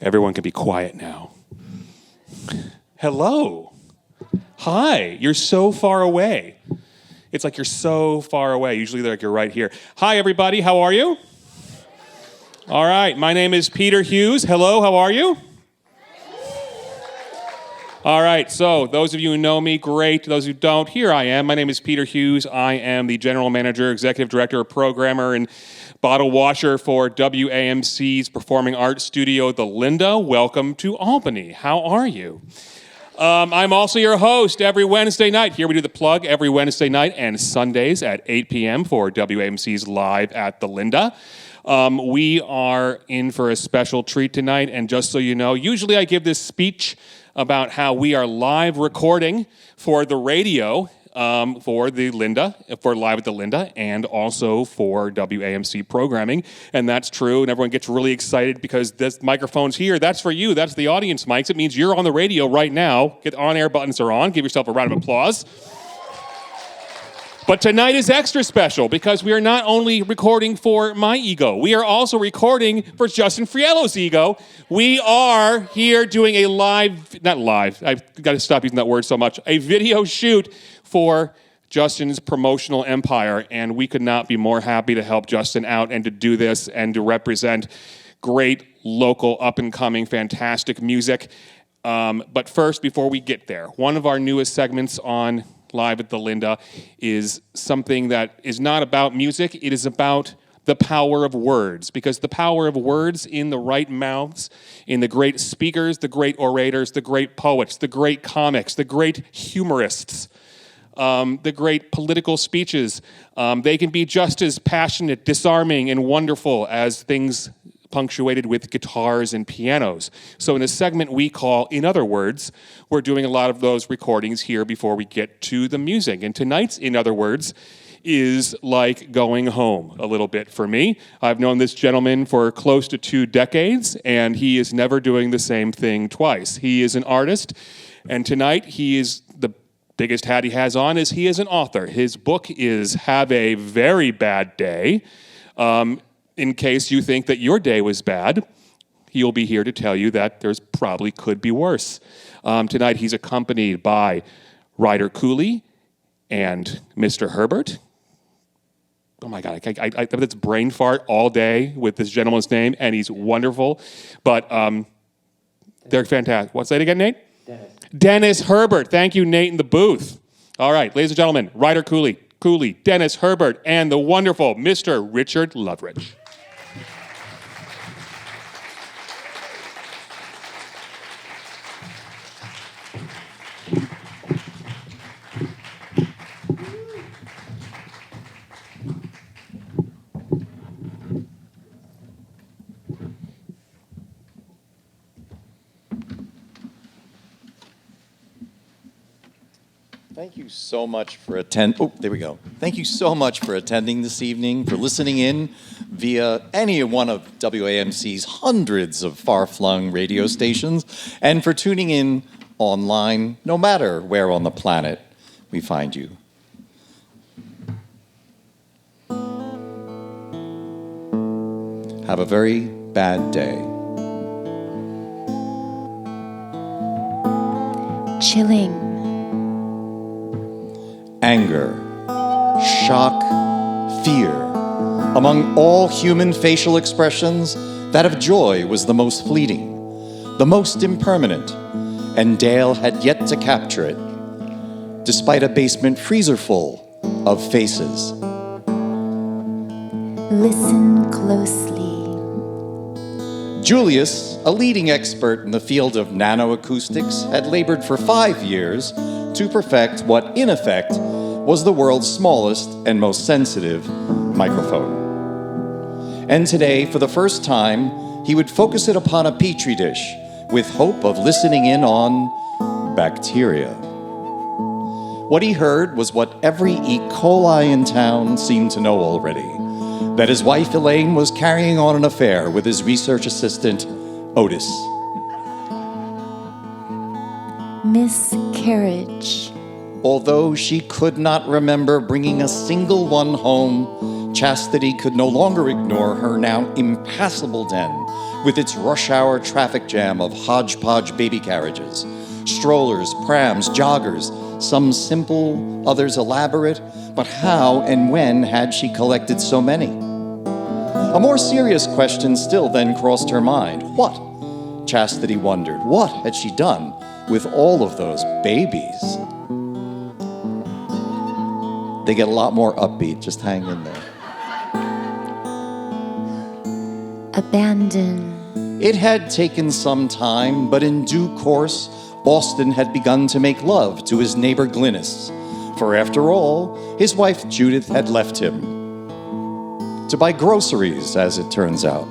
Everyone can be quiet now. Hello. Hi. You're so far away. It's like you're so far away. Usually they're like you're right here. Hi, everybody. How are you? All right. My name is Peter Hughes. Hello. How are you? All right. So those of you who know me, great. Those who don't, here I am. My name is Peter Hughes. I am the general manager, executive director, programmer, and bottle washer for WAMC's performing arts studio, The Linda. Welcome to Albany. How are you? I'm also your host every Wednesday night. Here we do the plug every Wednesday night and Sundays at 8 p.m. for WAMC's Live at The Linda. We are in for a special treat tonight, and just so you know, usually I give this speech about how we are live recording for the radio, for the Linda, for Live at the Linda, and also for WAMC programming. And that's true, and everyone gets really excited because this microphone's here. That's for you. That's the audience mics. It means you're on the radio right now. Get on-air buttons are on. Give yourself a round of applause. But tonight is extra special because we are not only recording for my ego, we are also recording for Justin Friello's ego. We are here doing a I've got to stop using that word so much, a video shoot for Justin's promotional empire, and we could not be more happy to help Justin out and to do this and to represent great local up-and-coming fantastic music. But first, before we get there, one of our newest segments on Live at the Linda is something that is not about music. It is about the power of words, because the power of words in the right mouths, in the great speakers, the great orators, the great poets, the great comics, the great humorists, the great political speeches, they can be just as passionate, disarming, and wonderful as things punctuated with guitars and pianos. So in a segment we call In Other Words, we're doing a lot of those recordings here before we get to the music. And tonight's In Other Words is like going home a little bit for me. I've known this gentleman for close to 2 decades, and he is never doing the same thing twice. He is an artist, and tonight he is the biggest hat he has on is he is an author. His book is Have a Very Bad Day. In case you think that your day was bad, he'll be here to tell you that there's probably could be worse. Tonight he's accompanied by Ryder Cooley and Mr. Herbert. Oh my God, I that's brain fart all day with this gentleman's name, and he's wonderful. But they're fantastic. What's that again, Nate? Dennis Herbert. Thank you, Nate, in the booth. All right, ladies and gentlemen, Ryder Cooley, Dennis Herbert, and the wonderful Mr. Richard Lovrich. Thank you so much for Thank you so much for attending this evening, for listening in via any one of WAMC's hundreds of far-flung radio stations, and for tuning in online, no matter where on the planet we find you. Have a very bad day. Chilling. Anger, shock, fear. Among all human facial expressions, that of joy was the most fleeting, the most impermanent, and Dale had yet to capture it, despite a basement freezer full of faces. Listen closely. Julius, a leading expert in the field of nanoacoustics, had labored for 5 years to perfect what, in effect, was the world's smallest and most sensitive microphone. And today, for the first time, he would focus it upon a petri dish with hope of listening in on bacteria. What he heard was what every E. coli in town seemed to know already, that his wife Elaine was carrying on an affair with his research assistant, Otis. Miscarriage. Although she could not remember bringing a single one home Chastity could no longer ignore her now impassable den with its rush hour traffic jam of hodgepodge baby carriages, strollers, prams, joggers, some simple, others elaborate, but how and when had she collected so many? A more serious question still then crossed her mind. What, Chastity wondered, what had she done with all of those babies? They get a lot more upbeat, just hang in there. Abandon. It had taken some time, but in due course, Austin had begun to make love to his neighbor Glynis, for after all, his wife Judith had left him to buy groceries, as it turns out.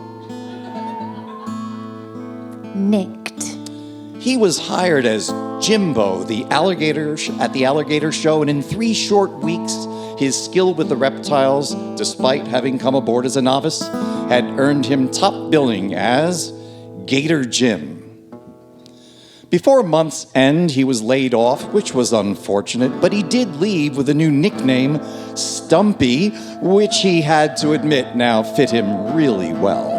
Nicked. He was hired as Jimbo, at the alligator show, and in 3 short weeks, his skill with the reptiles, despite having come aboard as a novice, had earned him top billing as Gator Jim. Before a month's end, he was laid off, which was unfortunate, but he did leave with a new nickname, Stumpy, which he had to admit now fit him really well.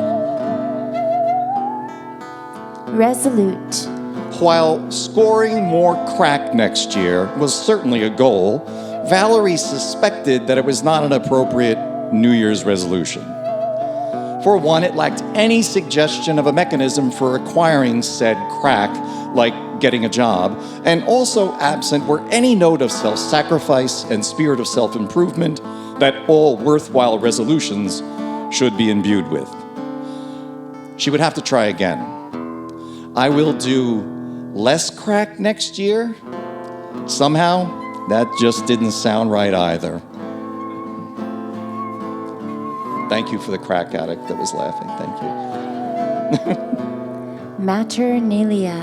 Resolute. While scoring more crack next year was certainly a goal, Valerie suspected that it was not an appropriate New Year's resolution. For one, it lacked any suggestion of a mechanism for acquiring said crack, like getting a job, and also absent were any note of self-sacrifice and spirit of self-improvement that all worthwhile resolutions should be imbued with. She would have to try again. I will do less crack next year? Somehow, that just didn't sound right either. Thank you for the crack addict that was laughing. Thank you. Maternalia.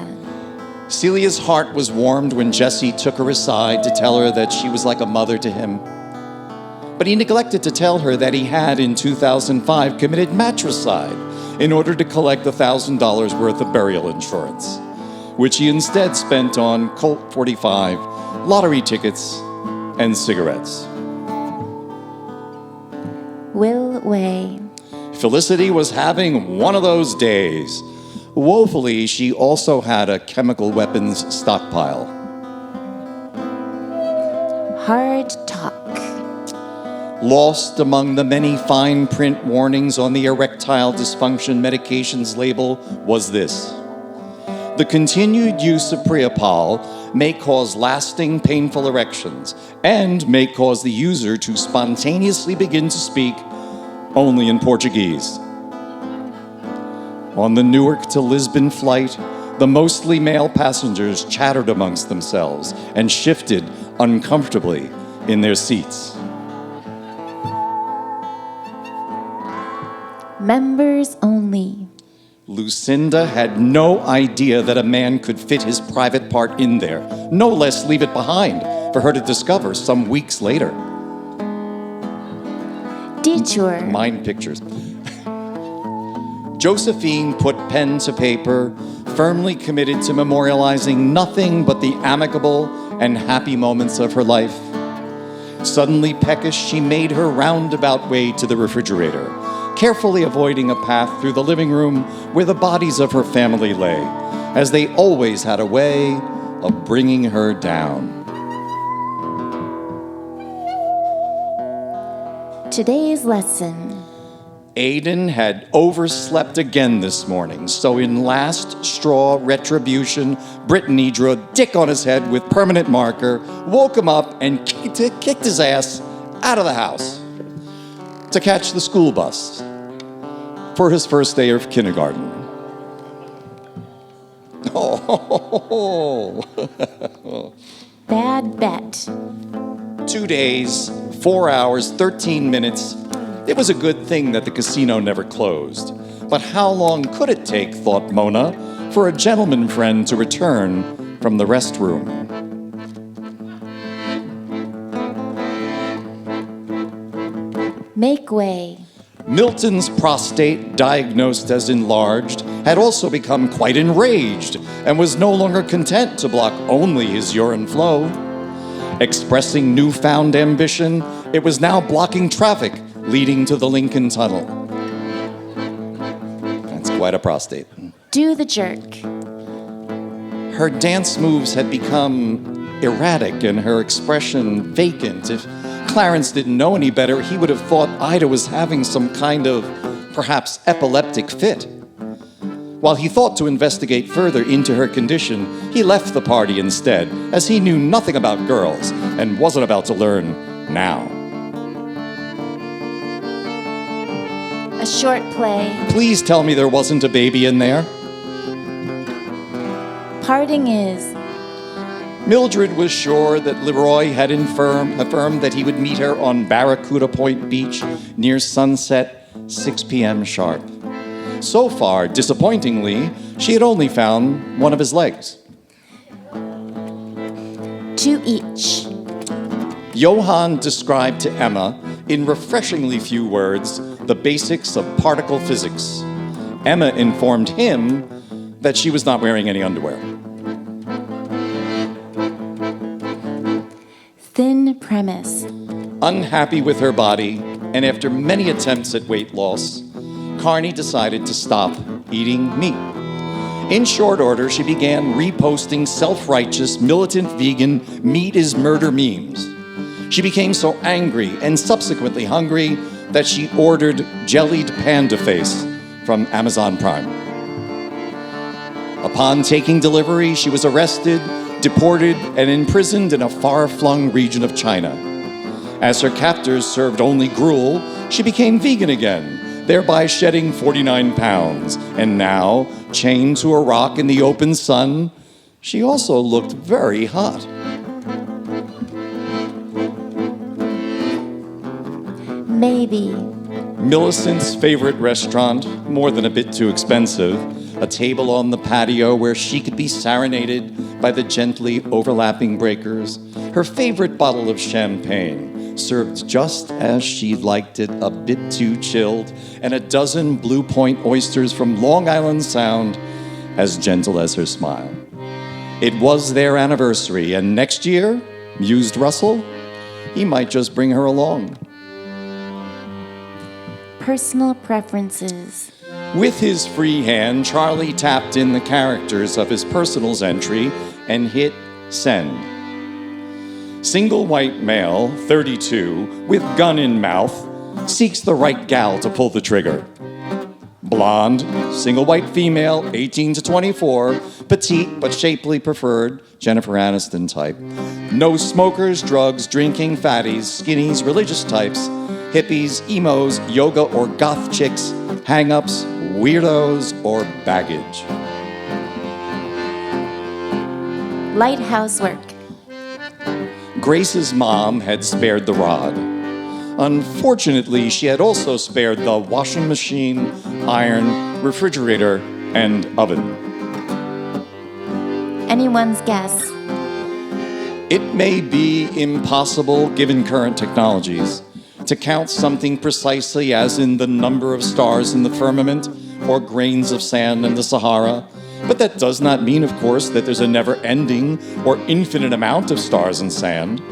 Celia's heart was warmed when Jesse took her aside to tell her that she was like a mother to him. But he neglected to tell her that he had, in 2005, committed matricide in order to collect $1,000 worth of burial insurance, which he instead spent on Colt 45, lottery tickets, and cigarettes. Will Way. Felicity was having one of those days. Woefully, she also had a chemical weapons stockpile. Hard talk. Lost among the many fine print warnings on the erectile dysfunction medications label was this: the continued use of Priapol may cause lasting painful erections and may cause the user to spontaneously begin to speak only in Portuguese. On the Newark to Lisbon flight, the mostly male passengers chattered amongst themselves and shifted uncomfortably in their seats. Members only. Lucinda had no idea that a man could fit his private part in there, no less leave it behind for her to discover some weeks later. Detour. Mind pictures. Josephine put pen to paper, firmly committed to memorializing nothing but the amicable and happy moments of her life. Suddenly peckish, she made her roundabout way to the refrigerator, carefully avoiding a path through the living room where the bodies of her family lay, as they always had a way of bringing her down. Today's lesson. Aiden had overslept again this morning, so in last straw retribution, Brittany drew a dick on his head with permanent marker, woke him up, and kicked his ass out of the house to catch the school bus for his first day of kindergarten. Oh. Bad bet. 2 days, 4 hours, 13 minutes. It was a good thing that the casino never closed. But how long could it take, thought Mona, for a gentleman friend to return from the restroom? Make way. Milton's prostate, diagnosed as enlarged, had also become quite enraged and was no longer content to block only his urine flow. Expressing newfound ambition, it was now blocking traffic leading to the Lincoln Tunnel. That's quite a prostate. Do the jerk. Her dance moves had become erratic and her expression vacant. If Clarence didn't know any better, he would have thought Ida was having some kind of, perhaps, epileptic fit. While he thought to investigate further into her condition, he left the party instead, as he knew nothing about girls and wasn't about to learn now. A short play. Please tell me there wasn't a baby in there. Parting is. Mildred was sure that Leroy had affirmed that he would meet her on Barracuda Point Beach near sunset, 6 p.m. sharp. So far, disappointingly, she had only found one of his legs. To each. Johann described to Emma, in refreshingly few words, the basics of particle physics. Emma informed him that she was not wearing any underwear. Thin premise. Unhappy with her body, and after many attempts at weight loss, Carney decided to stop eating meat. In short order, she began reposting self-righteous, militant vegan meat is murder memes. She became so angry and subsequently hungry that she ordered jellied panda face from Amazon Prime. Upon taking delivery, she was arrested, deported, and imprisoned in a far-flung region of China. As her captors served only gruel, she became vegan again, thereby shedding 49 pounds. And now, chained to a rock in the open sun, she also looked very hot. Maybe. Millicent's favorite restaurant, more than a bit too expensive, a table on the patio where she could be serenaded by the gently overlapping breakers, her favorite bottle of champagne, served just as she liked it, a bit too chilled, and a dozen Blue Point oysters from Long Island Sound, as gentle as her smile. It was their anniversary, and next year, mused Russell, he might just bring her along. Personal preferences. With his free hand, Charlie tapped in the characters of his personals entry and hit send. Single white male, 32, with gun in mouth, seeks the right gal to pull the trigger. Blonde, single white female, 18 to 24, petite but shapely preferred, Jennifer Aniston type. No smokers, drugs, drinking, fatties, skinnies, religious types, hippies, emos, yoga or goth chicks, hang-ups, weirdos, or baggage. Light housework. Grace's mom had spared the rod. Unfortunately, she had also spared the washing machine, iron, refrigerator, and oven. Anyone's guess. It may be impossible, given current technologies, to count something precisely as in the number of stars in the firmament or grains of sand in the Sahara, but that does not mean, of course, that there's a never-ending or infinite amount of stars and sand.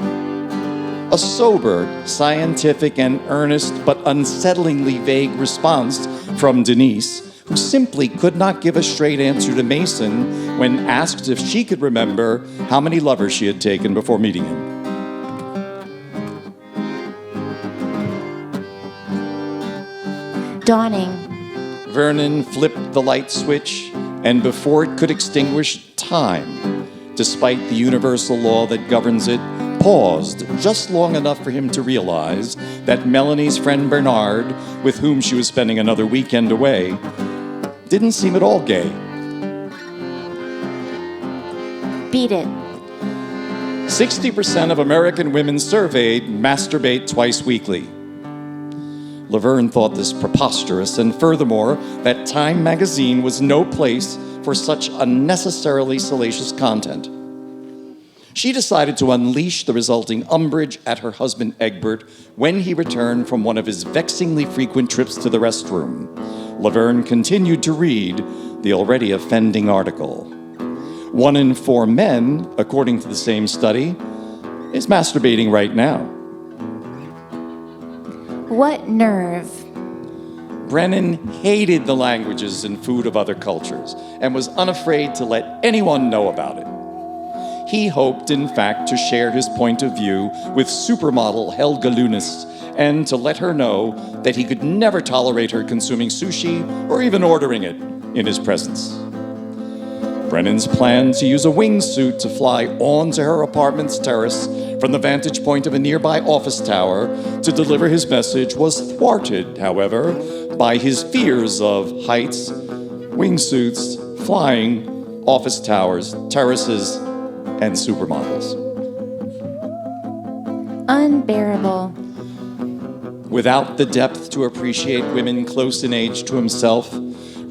A sober, scientific, and earnest but unsettlingly vague response from Denise, who simply could not give a straight answer to Mason when asked if she could remember how many lovers she had taken before meeting him. Dawning. Vernon flipped the light switch, and before it could extinguish, time, despite the universal law that governs it, paused just long enough for him to realize that Melanie's friend Bernard, with whom she was spending another weekend away, didn't seem at all gay. Beat it. 60% of American women surveyed masturbate twice weekly. Laverne thought this preposterous, and furthermore, that Time magazine was no place for such unnecessarily salacious content. She decided to unleash the resulting umbrage at her husband Egbert when he returned from one of his vexingly frequent trips to the restroom. Laverne continued to read the already offending article. 1 in 4 men, according to the same study, is masturbating right now. What nerve. Brennan hated the languages and food of other cultures and was unafraid to let anyone know about it. He hoped, in fact, to share his point of view with supermodel Helga Lunis and to let her know that he could never tolerate her consuming sushi or even ordering it in his presence. Brennan's plan to use a wingsuit to fly onto her apartment's terrace from the vantage point of a nearby office tower to deliver his message was thwarted, however, by his fears of heights, wingsuits, flying, office towers, terraces, and supermodels. Unbearable. Without the depth to appreciate women close in age to himself,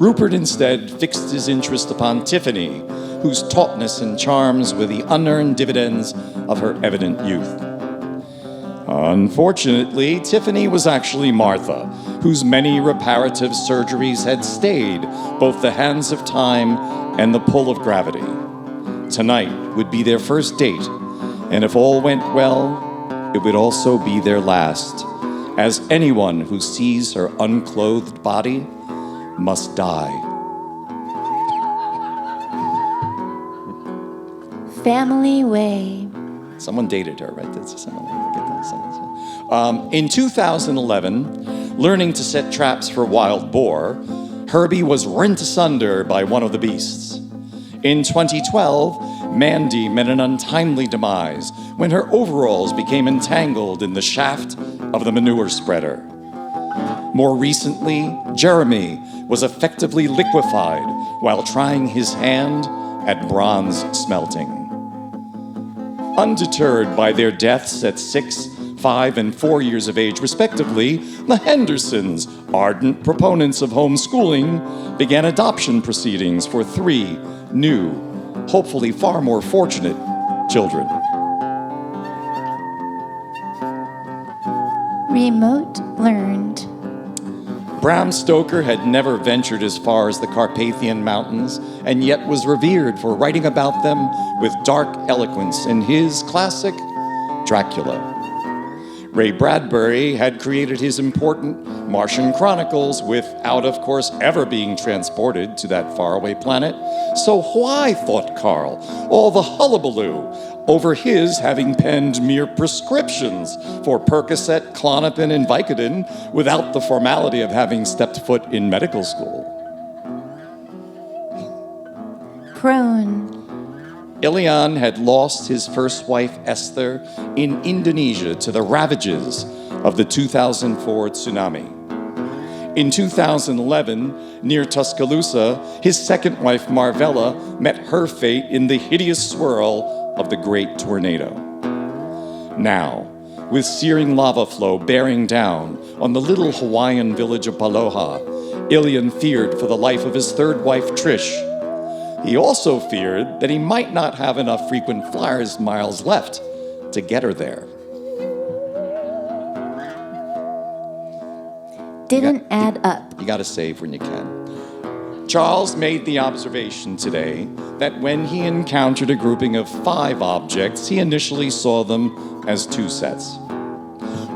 Rupert instead fixed his interest upon Tiffany, whose tautness and charms were the unearned dividends of her evident youth. Unfortunately, Tiffany was actually Martha, whose many reparative surgeries had stayed both the hands of time and the pull of gravity. Tonight would be their first date, and if all went well, it would also be their last, as anyone who sees her unclothed body must die. Family way. Someone dated her, right? In 2011, learning to set traps for wild boar, Herbie was rent asunder by one of the beasts. In 2012, Mandy met an untimely demise when her overalls became entangled in the shaft of the manure spreader. More recently, Jeremy was effectively liquefied while trying his hand at bronze smelting. Undeterred by their deaths at 6, 5, and 4 years of age, respectively, the Hendersons, ardent proponents of homeschooling, began adoption proceedings for 3 new, hopefully far more fortunate, children. Remote learned. Bram Stoker had never ventured as far as the Carpathian Mountains, and yet was revered for writing about them with dark eloquence in his classic Dracula. Ray Bradbury had created his important Martian Chronicles without, of course, ever being transported to that faraway planet. So why, thought Carl, all the hullabaloo over his having penned mere prescriptions for Percocet, Klonopin, and Vicodin without the formality of having stepped foot in medical school? Prone. Ilian had lost his first wife, Esther, in Indonesia to the ravages of the 2004 tsunami. In 2011, near Tuscaloosa, his second wife, Marvella, met her fate in the hideous swirl of the Great Tornado. Now, with searing lava flow bearing down on the little Hawaiian village of Paloha, Ilian feared for the life of his third wife, Trish. He also feared that he might not have enough frequent flyer miles left to get her there. Didn't add up. You gotta save when you can. Charles made the observation today that when he encountered a grouping of 5 objects, he initially saw them as 2 sets.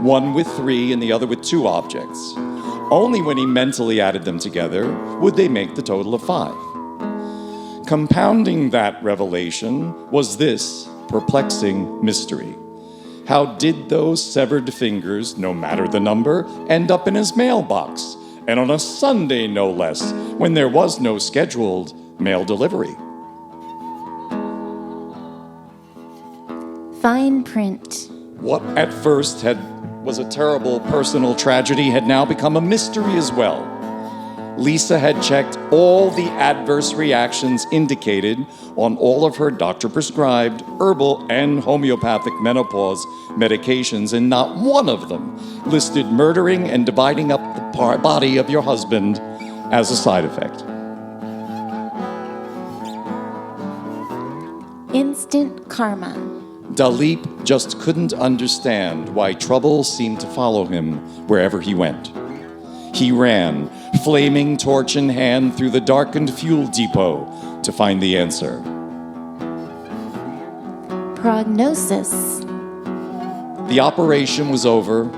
One with 3 and the other with 2 objects. Only when he mentally added them together would they make the total of 5. Compounding that revelation was this perplexing mystery. How did those severed fingers, no matter the number, end up in his mailbox? And on a Sunday, no less, when there was no scheduled mail delivery. Fine print. What at first was a terrible personal tragedy had now become a mystery as well. Lisa had checked all the adverse reactions indicated on all of her doctor-prescribed herbal and homeopathic menopause medications, and not one of them listed murdering and dividing up the body of your husband as a side effect. Instant karma. Dalip just couldn't understand why trouble seemed to follow him wherever he went. He ran, flaming torch in hand, through the darkened fuel depot to find the answer. Prognosis. The operation was over.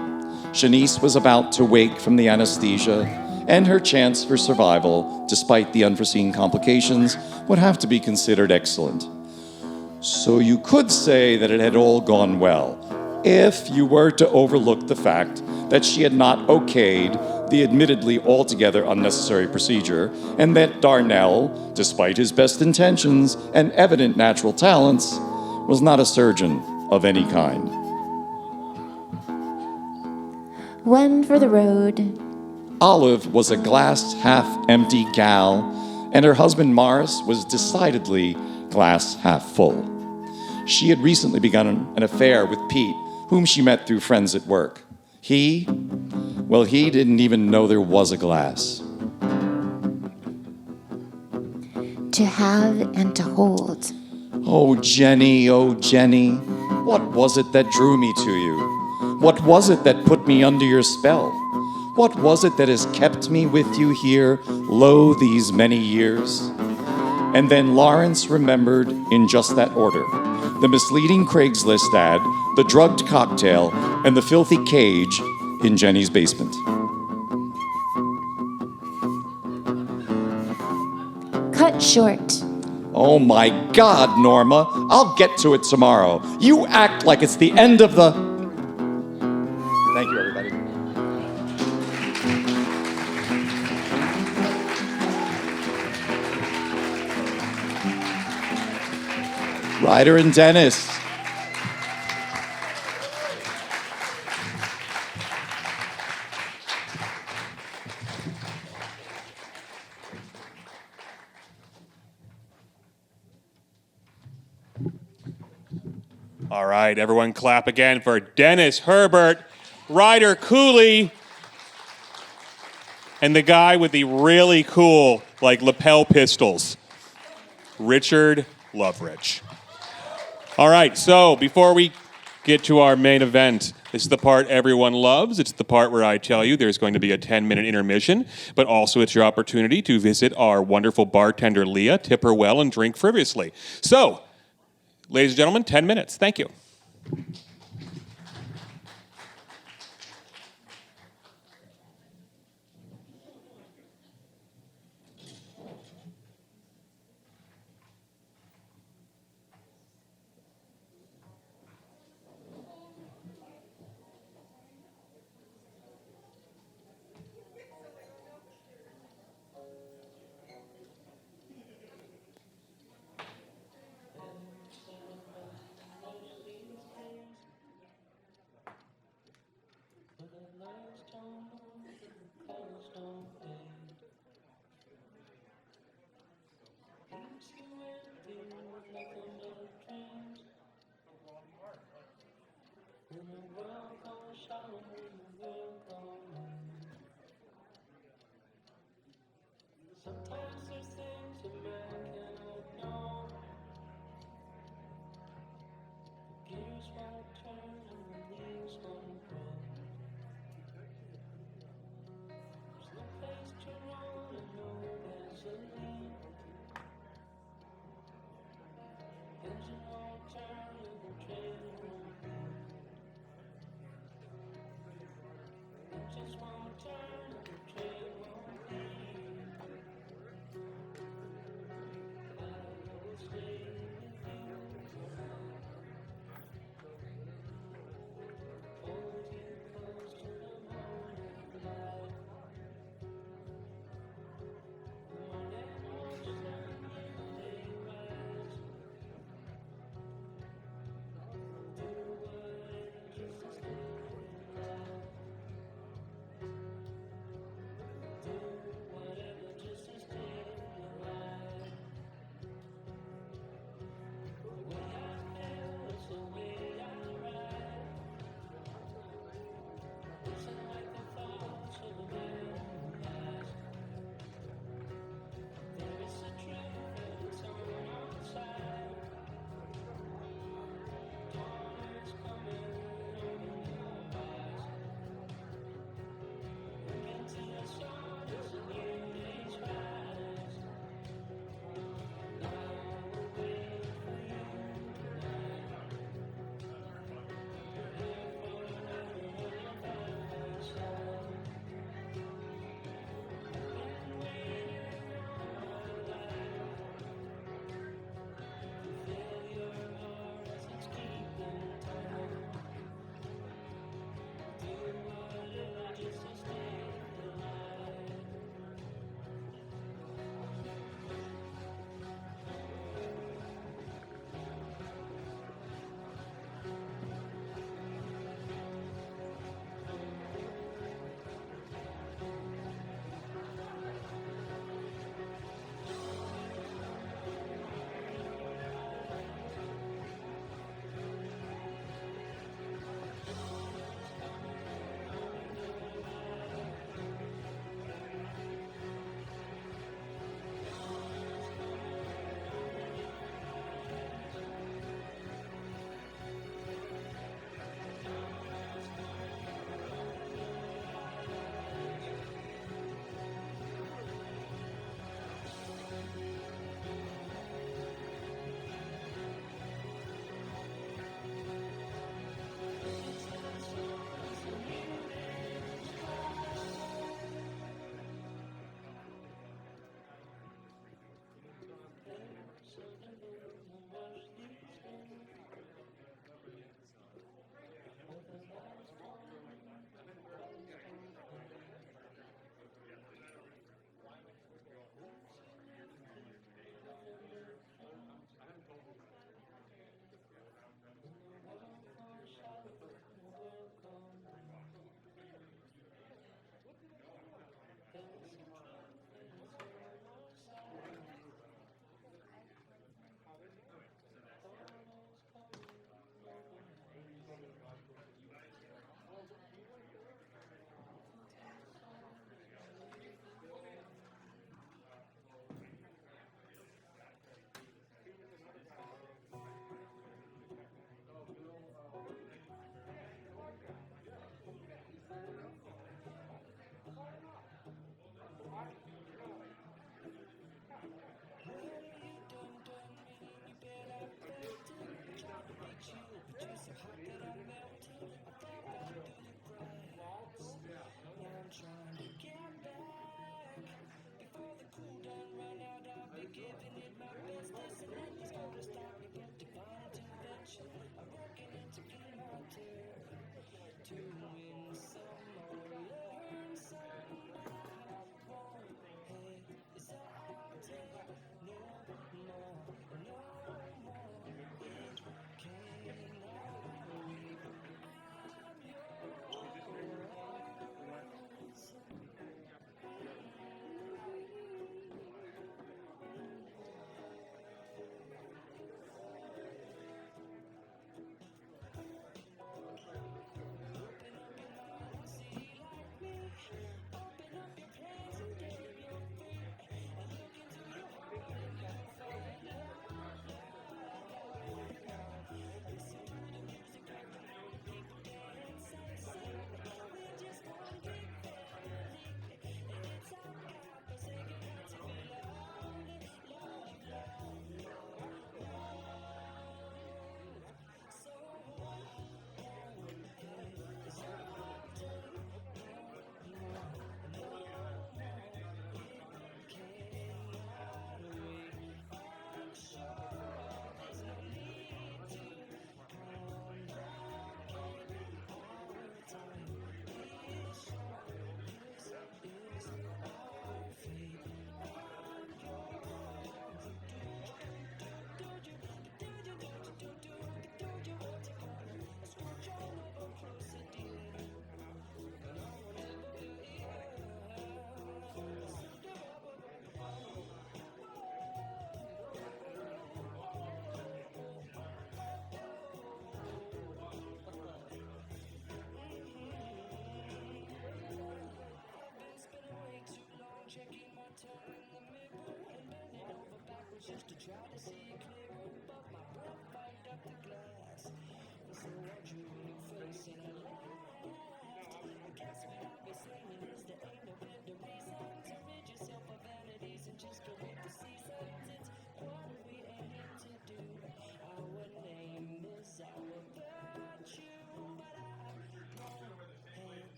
Shanice was about to wake from the anesthesia, and her chance for survival, despite the unforeseen complications, would have to be considered excellent. So you could say that it had all gone well, if you were to overlook the fact that she had not okayed the admittedly altogether unnecessary procedure, and that Darnell, despite his best intentions and evident natural talents, was not a surgeon of any kind. One for the road. Olive was a glass half-empty gal, and her husband Morris was decidedly glass half full. She had recently begun an affair with Pete, whom she met through friends at work. He didn't even know there was a glass. To have and to hold. Oh, Jenny, what was it that drew me to you? What was it that put me under your spell? What was it that has kept me with you here, lo, these many years? And then Lawrence remembered in just that order the misleading Craigslist ad, the drugged cocktail, and the filthy cage in Jenny's basement. Cut short. Oh my God, Norma, I'll get to it tomorrow. You act like it's the end of the... Thank you, everybody. Ryder and Dennis. All right, everyone clap again for Dennis Herbert, Ryder Cooley, and the guy with the really cool, lapel pistols, Richard Lovrich. All right, so before we get to our main event, this is the part everyone loves. It's the part where I tell you there's going to be a 10-minute intermission, but also it's your opportunity to visit our wonderful bartender, Leah, tip her well, and drink frivolously. So, ladies and gentlemen, 10 minutes. Thank you.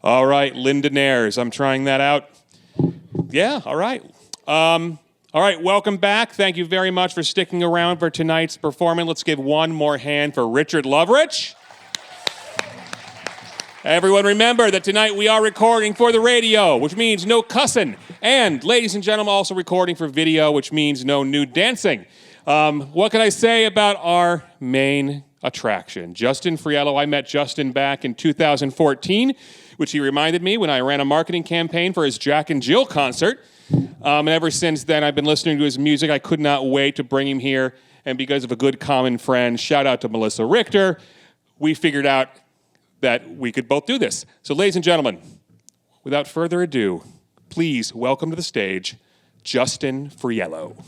All right, Linda Nares. I'm trying that out. Yeah, all right. All right, welcome back. Thank you very much for sticking around for tonight's performance. Let's give one more hand for Richard Lovrich. Everyone remember that tonight we are recording for the radio, which means no cussing. And, ladies and gentlemen, also recording for video, which means no nude dancing. What can I say about our main attraction? Justin Friello. I met Justin back in 2014, which he reminded me when I ran a marketing campaign for his Jack and Jill concert. And ever since then, I've been listening to his music. I could not wait to bring him here. And because of a good common friend, shout out to Melissa Richter, we figured out that we could both do this. So, ladies and gentlemen, without further ado, please welcome to the stage, Justin Friello.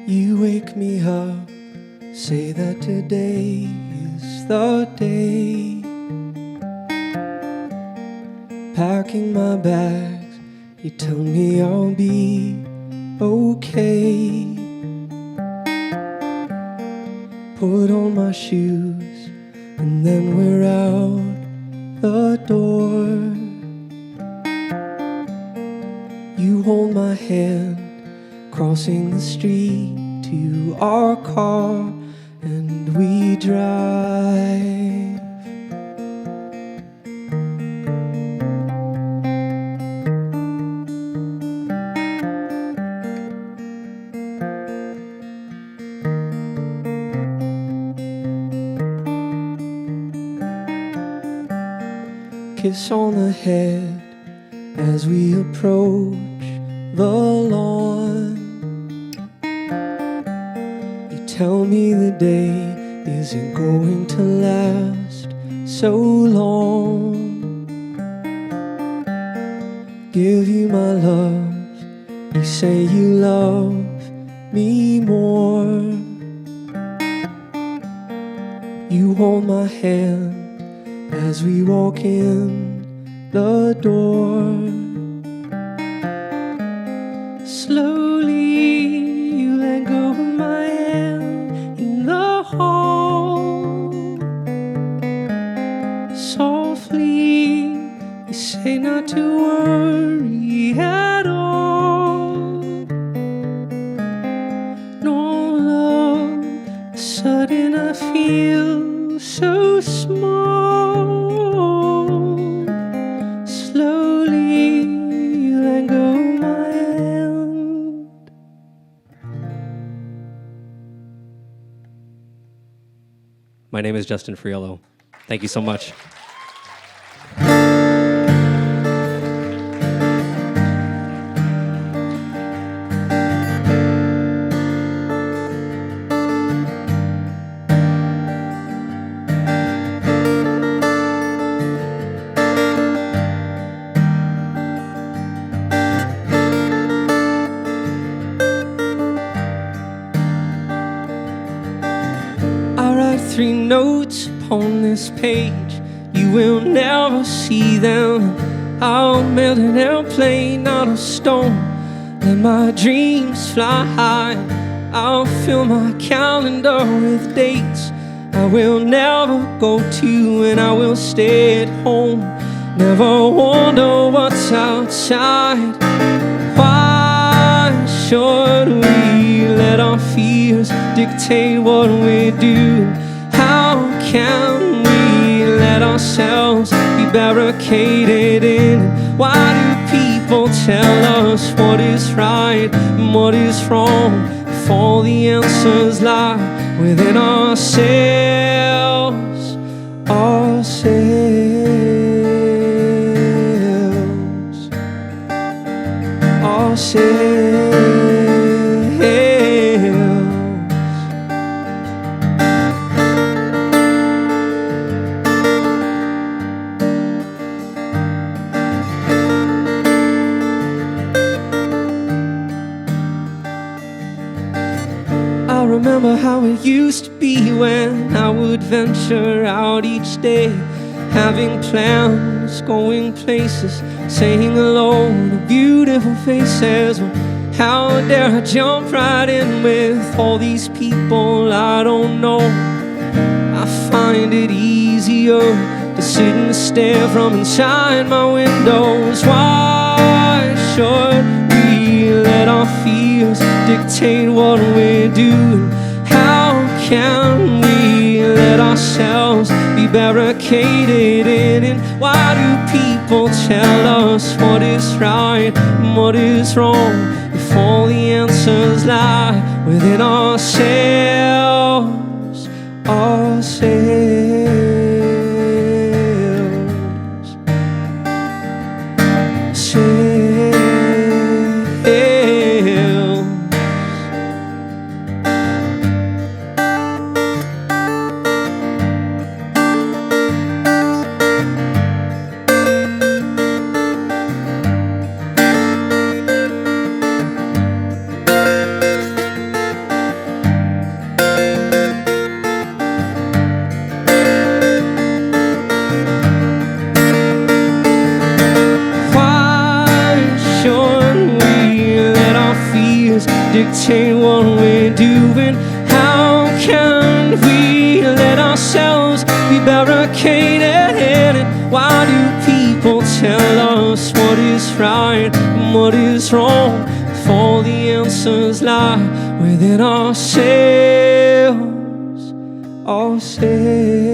You wake me up, say that today is the day. Packing my bags, you tell me I'll be okay. Put on my shoes, and then we're out the door. You hold my hand, crossing the street to our car, and we drive. Kiss on the head as we approach the lawn. You tell me the day isn't going to last so long. Give you my love, you say you love me more. You hold my hand as we walk in the door. Slowly you let go of my hand in the hall. Softly you say not to worry at all. No love, sudden I feel so small. Slowly you let go of my hand. My name is Justin Friello. Thank you so much. I write 3 notes upon this page. You will never see them. I'll build an airplane out of stone. Let my dreams fly high. I'll fill my calendar with dates I will never go to, and I will stay at home. Never wonder what's outside. Why should we let our fears dictate what we do? How can we let ourselves be barricaded in? Why do people tell us what is right and what is wrong, if all the answers lie within ourselves, ourselves. I remember how it used to be when I would venture out each day, having plans, going places, saying hello to beautiful faces. Well, how dare I jump right in with all these people I don't know? I find it easier to sit and stare from inside my windows. Why should we let our fears dictate what we do? How can we let ourselves be barricaded in? And why do people tell us what is right and what is wrong, if all the answers lie within ourselves, ourselves? this ain't what we're doing. How can we let ourselves be barricaded in it? Why do people tell us what is right and what is wrong? If all the answers lie within ourselves, ourselves.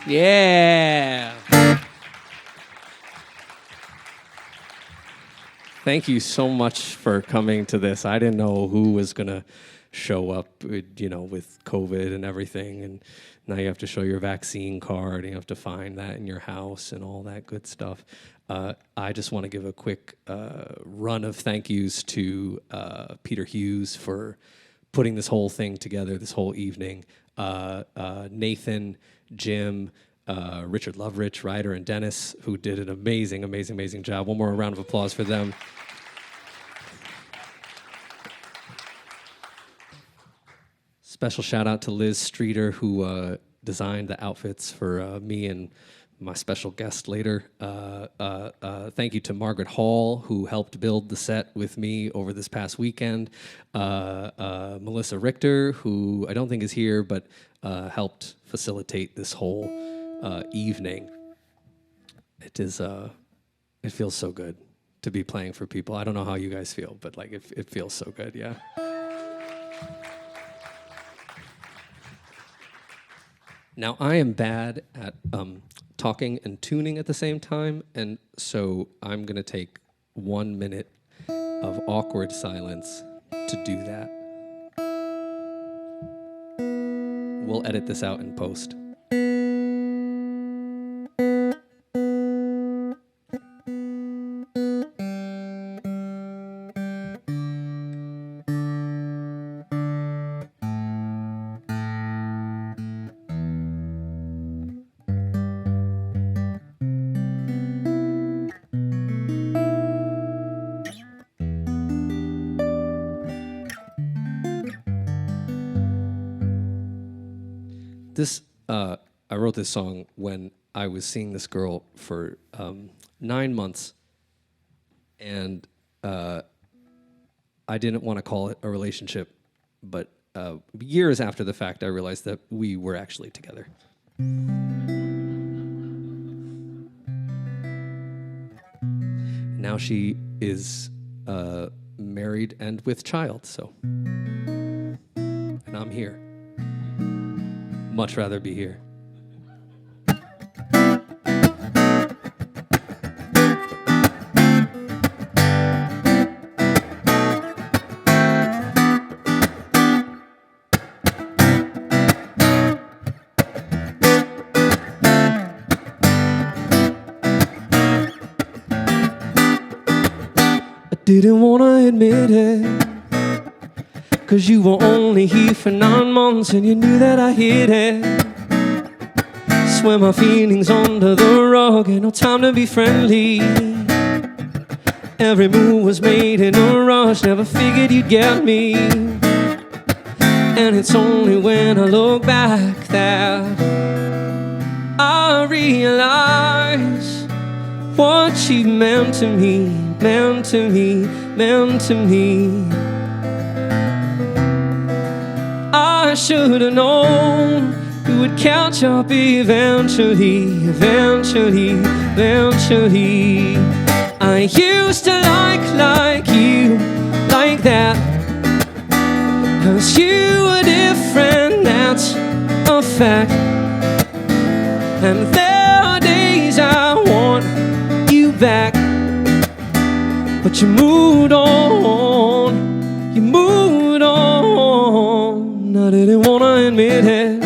Yeah. Thank you so much for coming to this. I didn't know who was going to show up, you know, with COVID and everything. And now you have to show your vaccine card and you have to find that in your house and all that good stuff. I just want to give a quick run of thank yous to Peter Hughes for putting this whole thing together, this whole evening. Nathan, Jim, Richard Lovrich, Ryder, and Dennis, who did an amazing, amazing, amazing job. One more round of applause for them. Special shout out to Liz Streeter, who designed the outfits for me and my special guest later. Thank you to Margaret Hall, who helped build the set with me over this past weekend. Melissa Richter, who I don't think is here, but helped facilitate this whole evening. It feels so good to be playing for people. I don't know how you guys feel, but like it feels so good, yeah. Now, I am bad at talking and tuning at the same time, and so I'm going to take 1 minute of awkward silence to do that. We'll edit this out in post. I wrote this song when I was seeing this girl for 9 months, and I didn't want to call it a relationship, but years after the fact, I realized that we were actually together. Now she is married and with child, so, and I'm here. Much rather be here. I didn't want to admit it, 'cause you were only here for 9 months and you knew that I hid it. Swear my feelings under the rug, ain't no time to be friendly. Every move was made in a rush, never figured you'd get me. And it's only when I look back that I realize what she meant to me, meant to me, meant to me. I should have known we would catch up eventually, eventually, eventually. I used to like you, like that, 'cause you were different, that's a fact. And there are days I want you back, but you moved on, you moved on. I didn't wanna admit it.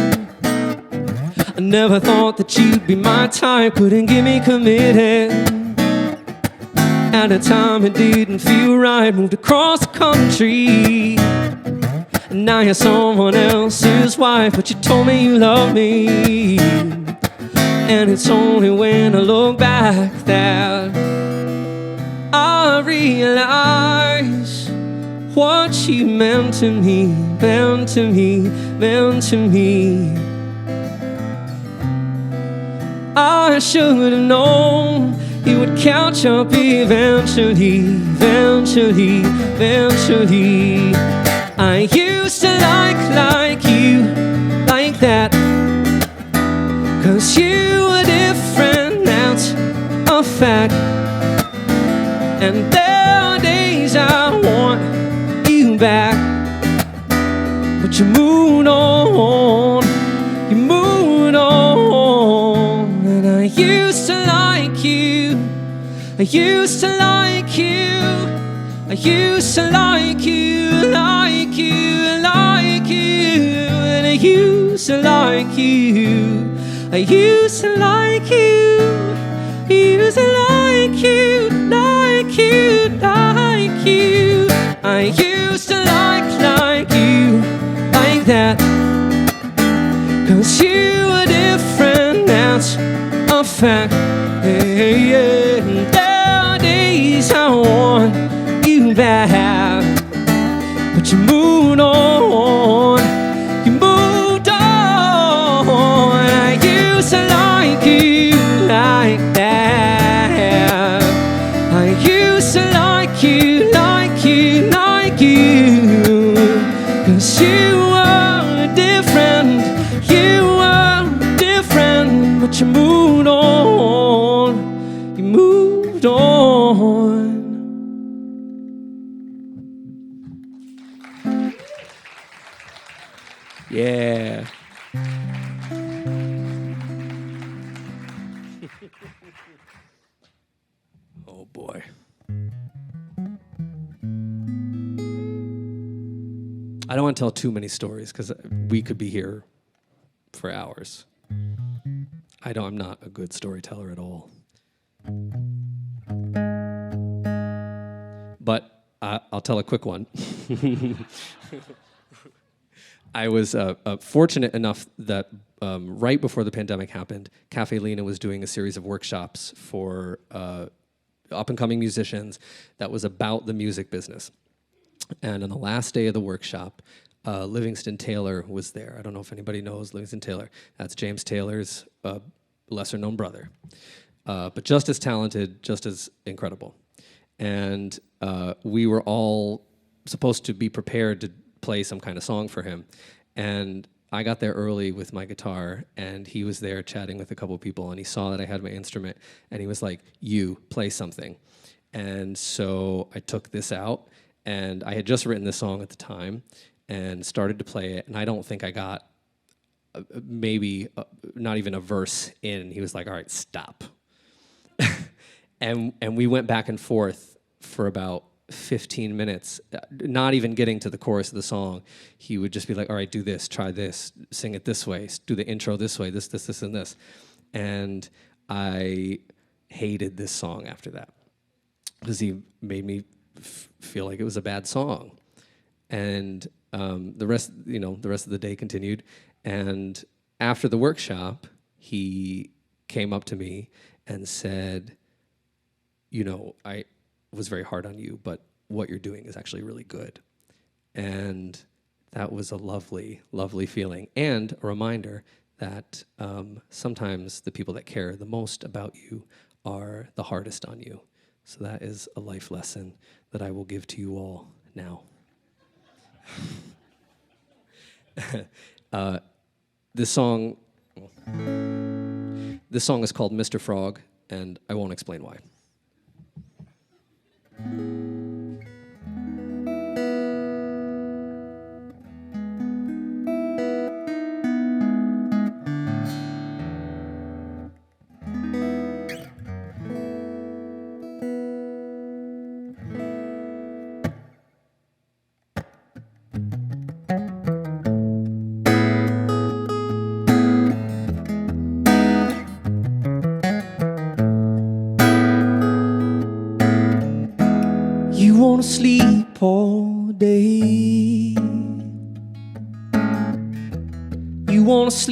I never thought that you'd be my type, couldn't get me committed. At a time it didn't feel right, moved across the country. and now you're someone else's wife, but you told me you love me. And it's only when I look back that I realize what she meant to me, meant to me, meant to me. I should have known you would catch up eventually, eventually, eventually. I used to like you, like that, 'cause you were different, that's a fact. And there are days I want you back, but you moved on, you moved on. And I used to like you, I used to like you, I used to like you, like you, like you. And I used to like you, I used to like you, I used to like you, like you, like you. I used to like you, like that, 'cause you were different, that's a fact. Hey, yeah. There are days I want you back, but you moved on, you moved on. I used to like you like that. I used to like you, like you, like you, 'cause you were different, but you moved on, you moved on. Yeah. Oh boy. I don't want to tell too many stories because we could be here for hours. I'm not a good storyteller at all. But I'll tell a quick one. I was fortunate enough that right before the pandemic happened, Cafe Lena was doing a series of workshops for up-and-coming musicians that was about the music business. And on the last day of the workshop, Livingston Taylor was there. I don't know if anybody knows Livingston Taylor. That's James Taylor's lesser-known brother. But just as talented, just as incredible. And we were all supposed to be prepared to play some kind of song for him. And I got there early with my guitar, and he was there chatting with a couple people, and he saw that I had my instrument, and he was like, "You, play something." And so I took this out, and I had just written this song at the time, and started to play it, and I don't think I got maybe not even a verse in. He was like, "All right, stop." and we went back and forth for about 15 minutes, not even getting to the chorus of the song. He would just be like, "All right, do this, try this, sing it this way, do the intro this way, this, and this." And I hated this song after that because he made me feel like it was a bad song. And the rest of the day continued. And after the workshop, he came up to me and said, "I was very hard on you, but what you're doing is actually really good." And that was a lovely, lovely feeling, and a reminder that sometimes the people that care the most about you are the hardest on you. So that is a life lesson that I will give to you all now. This song is called Mr. Frog, and I won't explain why.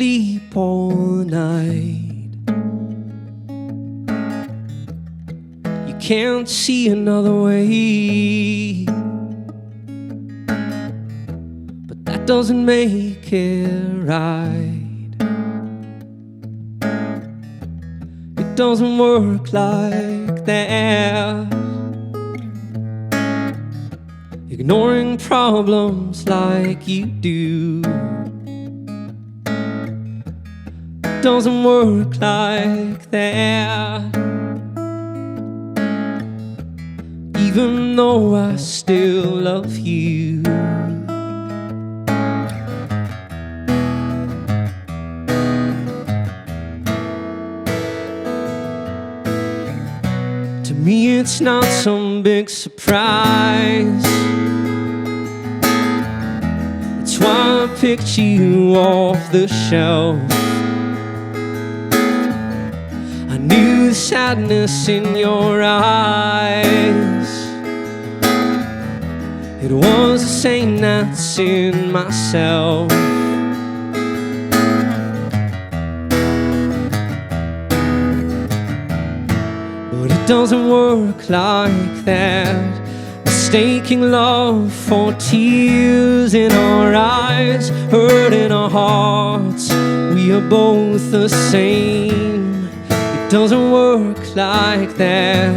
sleep all night. You can't see another way, but that doesn't make it right. It doesn't work like that. Ignoring problems like you do doesn't work like that. Even though I still love you, to me it's not some big surprise. That's why I picked you off the shelf. I knew the sadness in your eyes. It was the same that's in myself. But it doesn't work like that. Mistaking love for tears in our eyes, hurt in our hearts. We are both the same. It doesn't work like that.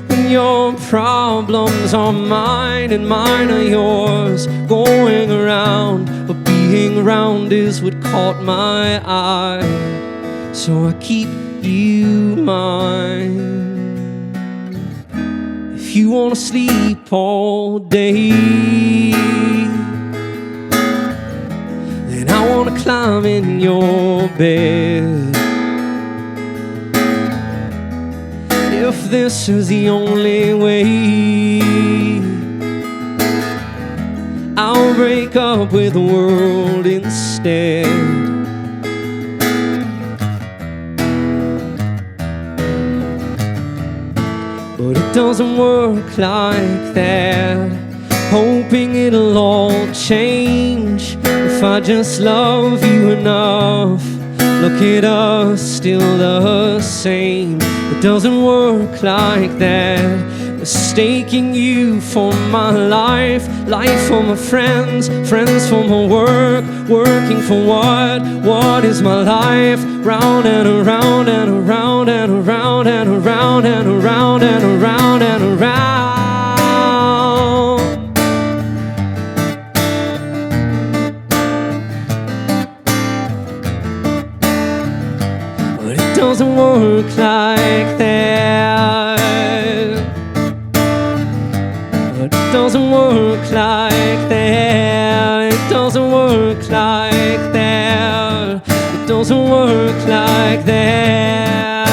When your problems are mine and mine are yours, going around, but being around is what caught my eye. So I keep you mine. If you wanna sleep all day, then I wanna climb in your bed. If this is the only way, I'll break up with the world instead. But it doesn't work like that. Hoping it'll all change if I just love you enough. Look at us, still the same. It doesn't work like that. Mistaking you for my life, life for my friends, friends for my work, working for what? What is my life? Round and around and around and around and around and around and around and around. But it doesn't work like that. It doesn't work like that. It doesn't work like that. It doesn't work like that.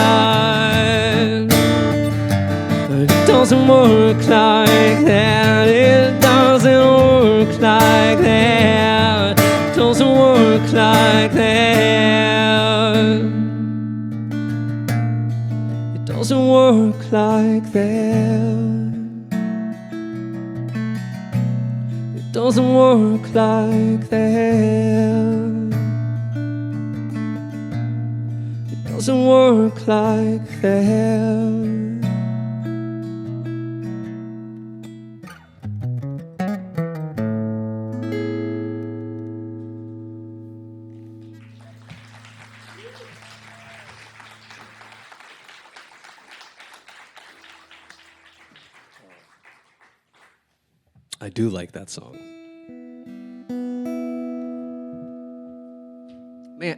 It doesn't work like that. It doesn't work like that. It doesn't work like that. It doesn't work like that. It doesn't work like that. It doesn't work like that. I do like that song. Man,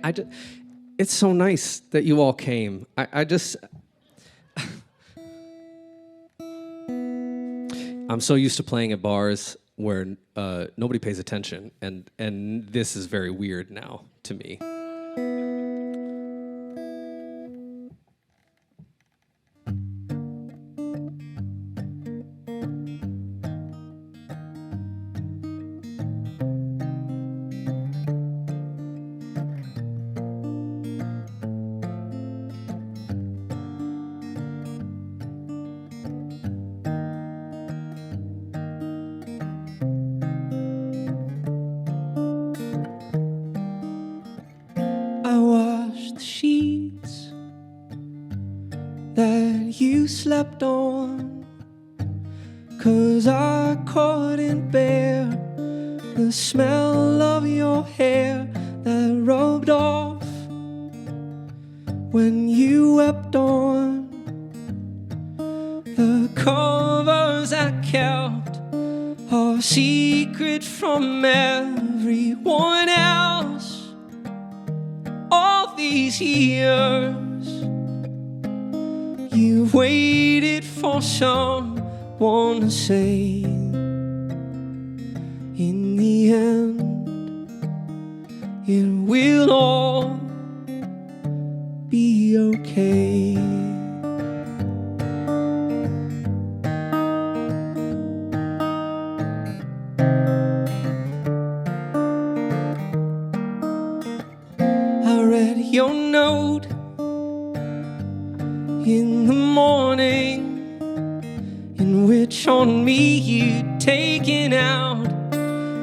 it's so nice that you all came. I'm so used to playing at bars where nobody pays attention, and this is very weird now to me. the sheets that you slept on, 'cause I couldn't bear the smell of your hair that rubbed off when you wept on the covers I kept, are secret from everyone else. All these years you've waited for someone to say, in the end it will all be okay. I read your note in the morning, in which on me you'd taken out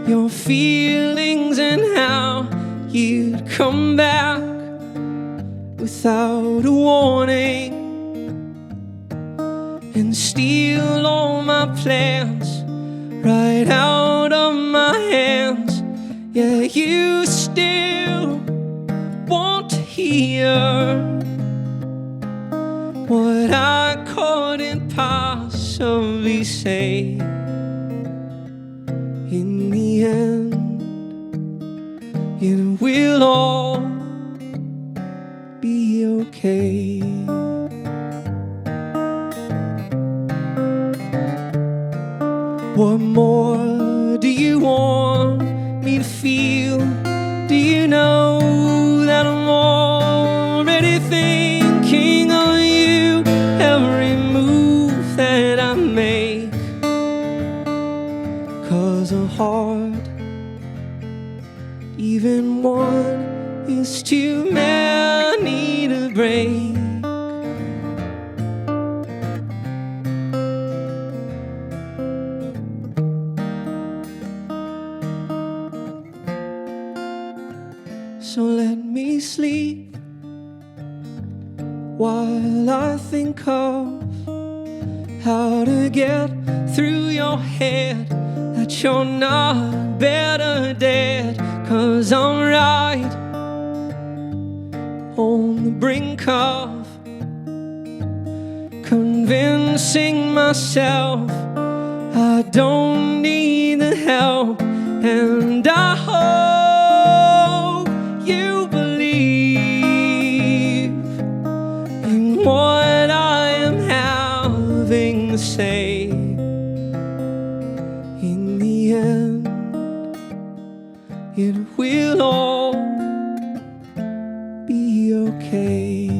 your feelings and how you'd come back without a warning and steal all my plans right out of my hands. Yeah, you still want to hear what I couldn't possibly say. In the end, it will all be okay. What more do you want me to feel? Do you know that I'm already thinking of you every move that I make? 'Cause a heart, even one, is too many to break. So let me sleep while I think of how to get through your head that you're not better dead. 'Cause I'm right on the brink of convincing myself I don't need the help, and I hope you believe in what I am having to say. In the end, it will all be okay.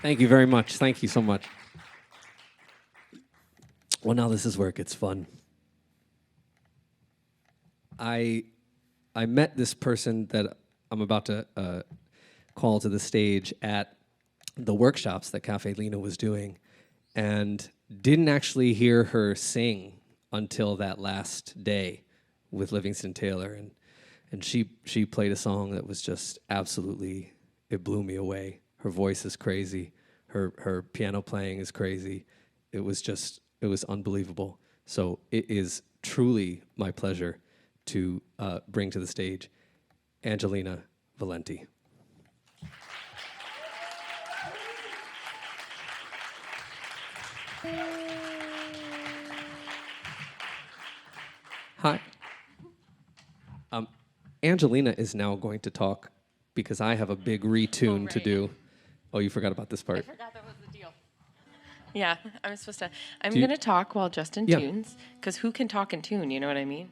Thank you very much. Thank you so much. Well, now this is where it gets fun. I met this person that I'm about to call to the stage at the workshops that Cafe Lena was doing, and didn't actually hear her sing until that last day with Livingston Taylor, and she played a song that was just absolutely, it blew me away. Her voice is crazy. Her piano playing is crazy. It was unbelievable. So it is truly my pleasure to bring to the stage Angelina Valente. Hi. Angelina is now going to talk because I have a big retune to do. Oh, you forgot about this part. I forgot that was the deal. Yeah, I'm supposed to. I'm going to talk while Justin tunes, because who can talk and tune, you know what I mean?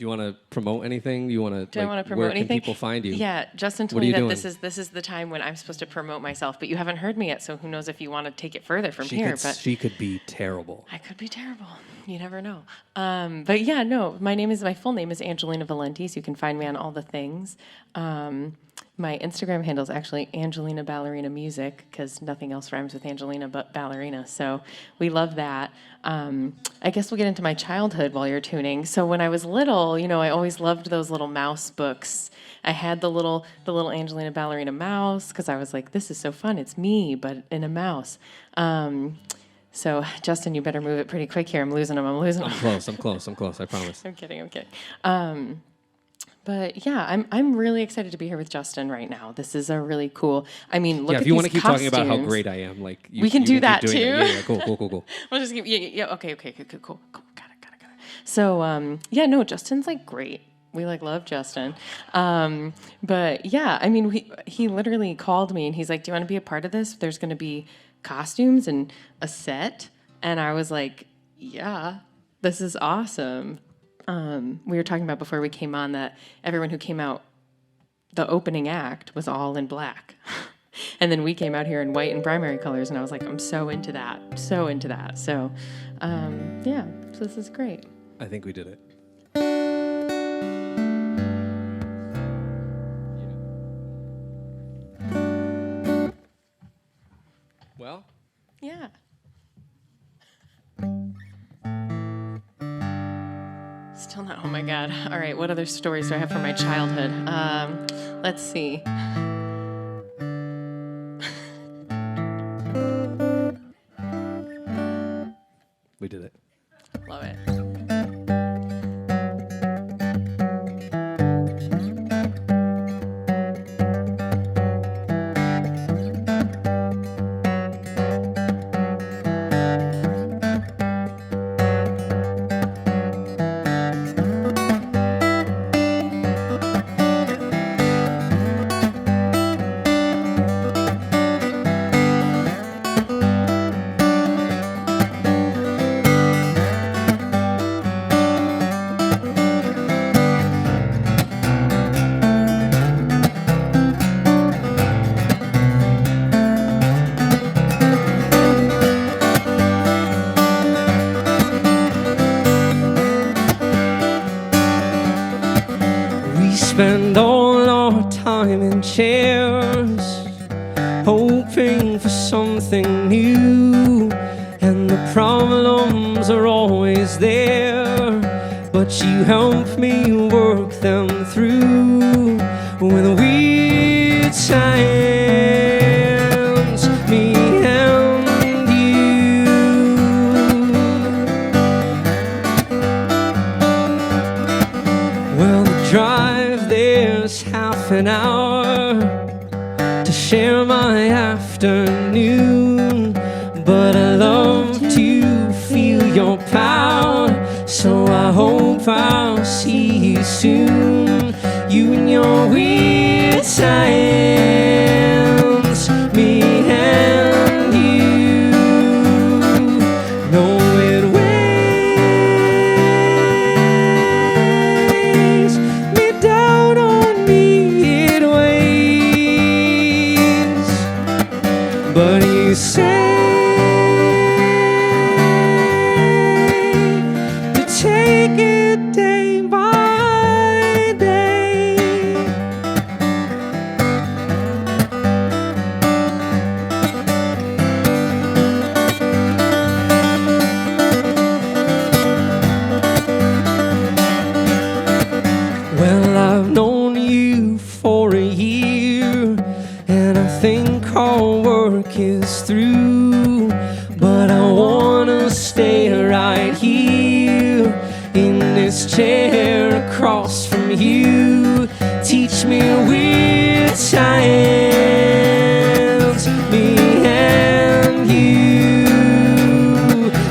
you want to promote anything? Do you want to? Do I want to promote where anything? Can people find you? Yeah, Justin told What are me you that doing? this is the time when I'm supposed to promote myself, but you haven't heard me yet, so who knows if you want to take it further from here. But She could be terrible. I could be terrible. You never know. But yeah, no, my full name is Angelina Valente, so you can find me on all the things. My Instagram handle is actually Angelina Ballerina Music, because nothing else rhymes with Angelina but ballerina. So we love that. I guess we'll get into my childhood while you're tuning. So when I was little, I always loved those little mouse books. I had the little Angelina Ballerina mouse, because I was like, this is so fun. It's me, but in a mouse. So Justin, you better move it pretty quick here. I'm losing them. I'm close. I promise. I'm kidding. But yeah, I'm really excited to be here with Justin right now. This is a really cool. I mean, look at if you want to keep talking about how great I am, like we can do that keep too. doing that. Yeah, cool. We'll just keep. Yeah. Okay. Cool. Got it. So no, Justin's like great. We love Justin. But yeah, I mean, he literally called me and he's like, "Do you want to be a part of this? There's going to be costumes and a set." And I was like, "Yeah, this is awesome." We were talking about before we came on that everyone who came out, the opening act was all in black. And then we came out here in white and primary colors, and I was like, I'm so into that. So, so this is great. I think we did it. Well? Yeah. Still not, oh my God. All right, what other stories do I have from my childhood? Let's see. We did it. Love it. Spend all our time in chairs, hoping for something new, and the problems are always there, but you help me work them through with weird times, me and you. Well, the drive there's half an hour to share my afternoon, but I love to feel your power, so I hope I'll see you soon. You and your weird times, me and you. No, it weighs me down on me, it weighs. But you say to take it day by day. Well, I've known you for a year, and I think our work is through, but I wanna stay right here in this chair across from you. Teach me weird science, me and you,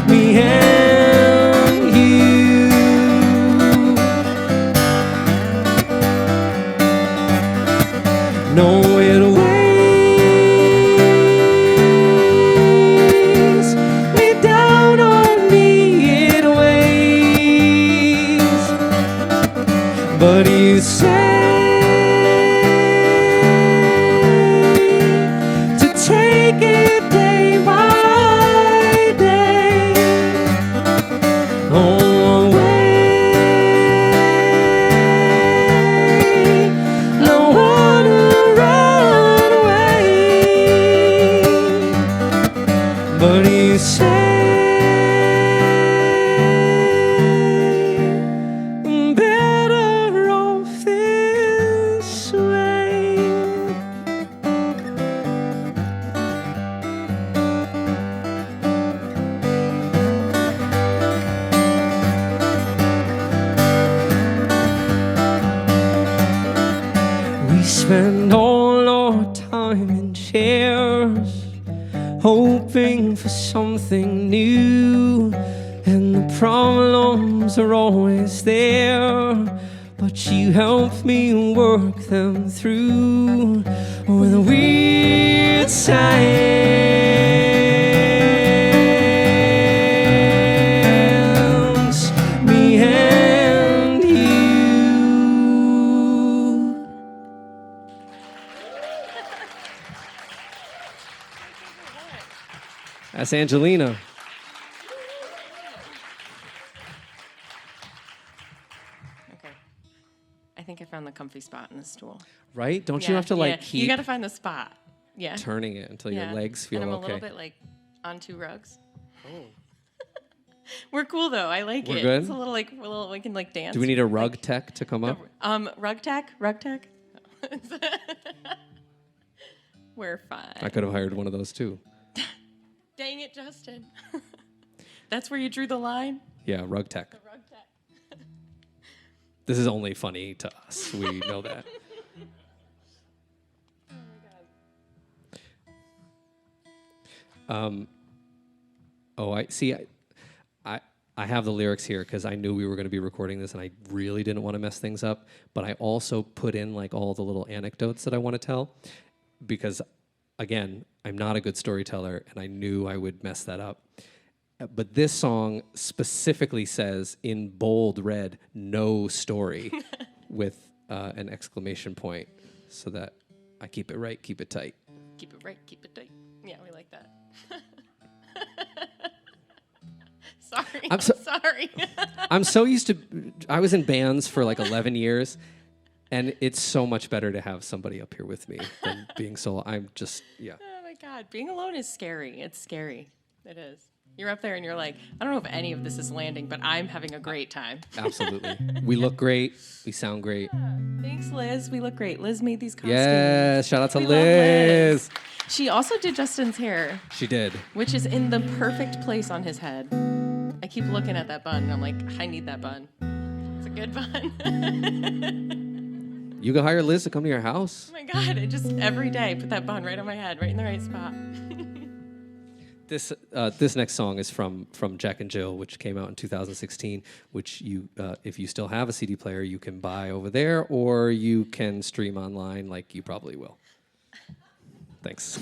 me and you. No, it weighs me down on me, it weighs. But you say to take it day by day. Oh, away. No one to run away. But you say better off this way. We spend all our time in chairs, hoping for something new, and the problems are always there, but you help me work them through with weird science, me and you. That's Angelina. Okay. I think I found the comfy spot in the stool. Right? Don't you have to like You keep got to find the spot. Yeah. turning it until Yeah. your legs feel and I'm okay? a little bit like on two rugs. Oh. We're cool though. I like We're it. good? It's a little like we can like dance. Do we need a rug tech to come up? Rug tech? Rug tech? We're fine. I could have hired one of those too. Dang it, Justin. That's where you drew the line? Yeah, rug tech. Rug tech. This is only funny to us. We know that. Oh, I see. I have the lyrics here because I knew we were going to be recording this, and I really didn't want to mess things up. But I also put in like all the little anecdotes that I want to tell, because, again, I'm not a good storyteller, and I knew I would mess that up. But this song specifically says in bold red, "No story," with an exclamation point, so that I keep it right, keep it tight. Keep it right, keep it tight. Yeah, we like that. Sorry. I'm sorry. I'm so used to, I was in bands for like 11 years, and it's so much better to have somebody up here with me than being solo. I'm just, yeah. Oh my God. Being alone is scary. It's scary. It is. You're up there and you're like, I don't know if any of this is landing, but I'm having a great time. Absolutely. We look great. We sound great. Thanks, Liz. We look great. Liz made these costumes. Yes. Shout out to We love Liz. She also did Justin's hair, She did. which is in the perfect place on his head. I keep looking at that bun and I'm like, I need that bun. It's a good bun. You can hire Liz to come to your house. Oh my God. It just every day put that bun right on my head, right in the right spot. This next song is from Jack and Jill, which came out in 2016, which you, if you still have a CD player, you can buy over there, or you can stream online like you probably will. Thanks.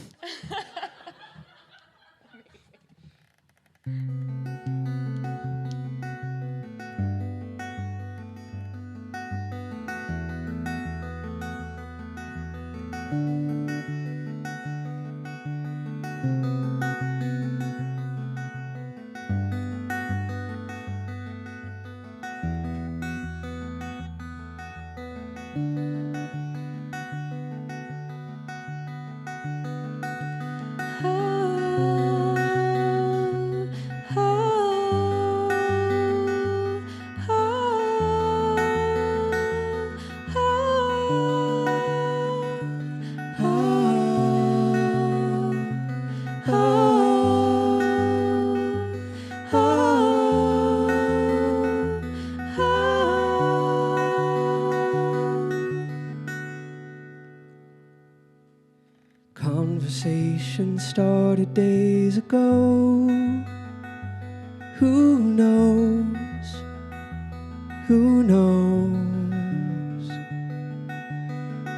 Conversation started days ago. Who knows? Who knows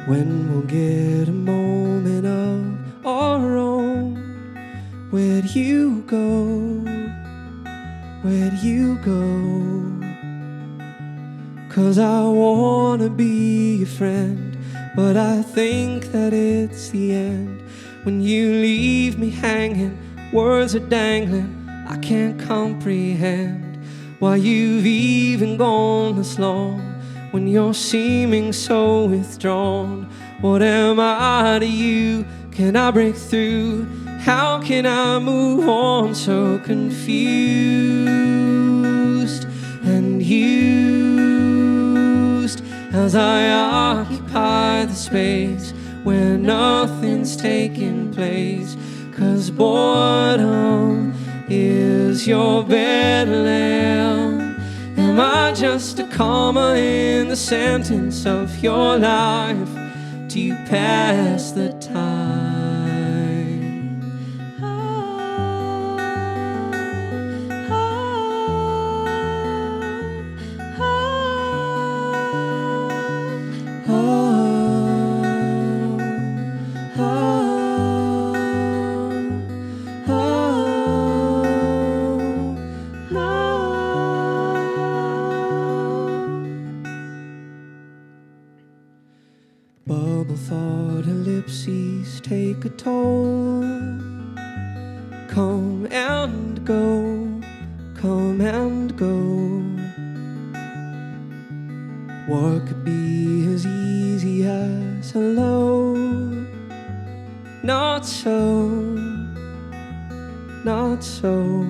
when we'll get a moment of our own? Where'd you go? Where'd you go? 'cause I wanna be your friend, but I think that it's the end. When you leave me hanging, words are dangling, I can't comprehend why you've even gone this long when you're seeming so withdrawn. What am I to you? Can I break through? How can I move on so confused and used as I occupy the space where nothing's taking place? 'Cause boredom is your bedlam. Am I just a comma in the sentence of your life? Do you pass the time? Bubble thought ellipses take a toll. Come and go, come and go. What could be as easy as hello? Not so, not so.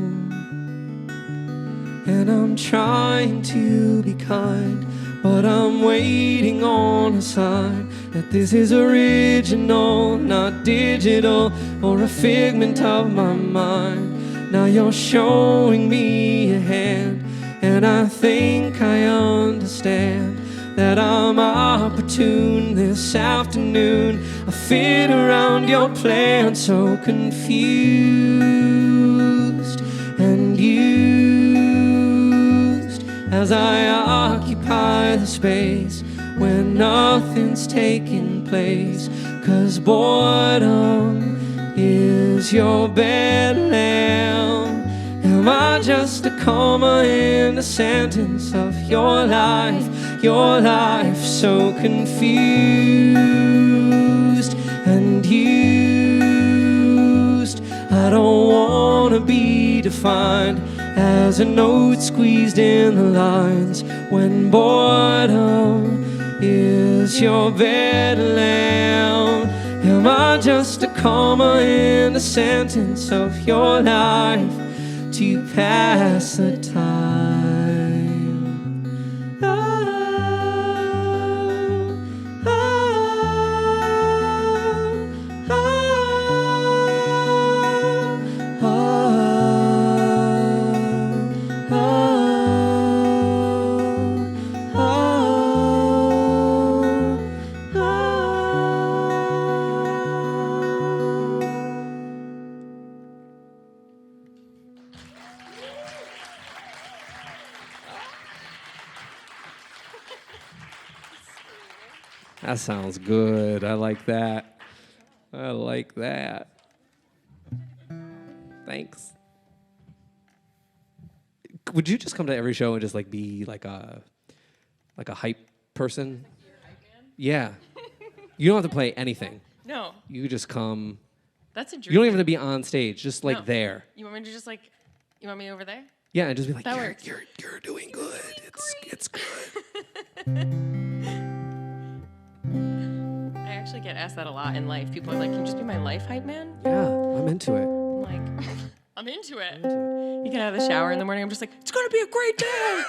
And I'm trying to be kind, but I'm waiting on a sign that this is original, not digital, or a figment of my mind. Now you're showing me a hand, and I think I understand that I'm opportune this afternoon. I fit around your plan, so confused and used as I occupy the space where nothing's taking place. 'Cause boredom is your bedlam. Am I just a comma in the sentence of your life so confused and used? I don't wanna be defined as a note squeezed in the lines when boredom is your bedlam. Am I just a comma in the sentence of your life to pass the time? Oh, oh, oh, oh, oh, oh, oh. That sounds good. I like that. I like that. Thanks. Would you just come to every show and just like be like a hype person? Yeah. You don't have to play anything. No, You just come. that's a dream. You don't even have to be on stage. Just like No. there. You want me to just like, you want me over there? Yeah, and just be like, That you're, works. you're doing good. It's good. I actually get asked that a lot in life. People are like, can you just be my life hype man? Yeah, I'm into it. I'm like, I'm into it. You get out of the shower in the morning, I'm just like, it's gonna be a great day.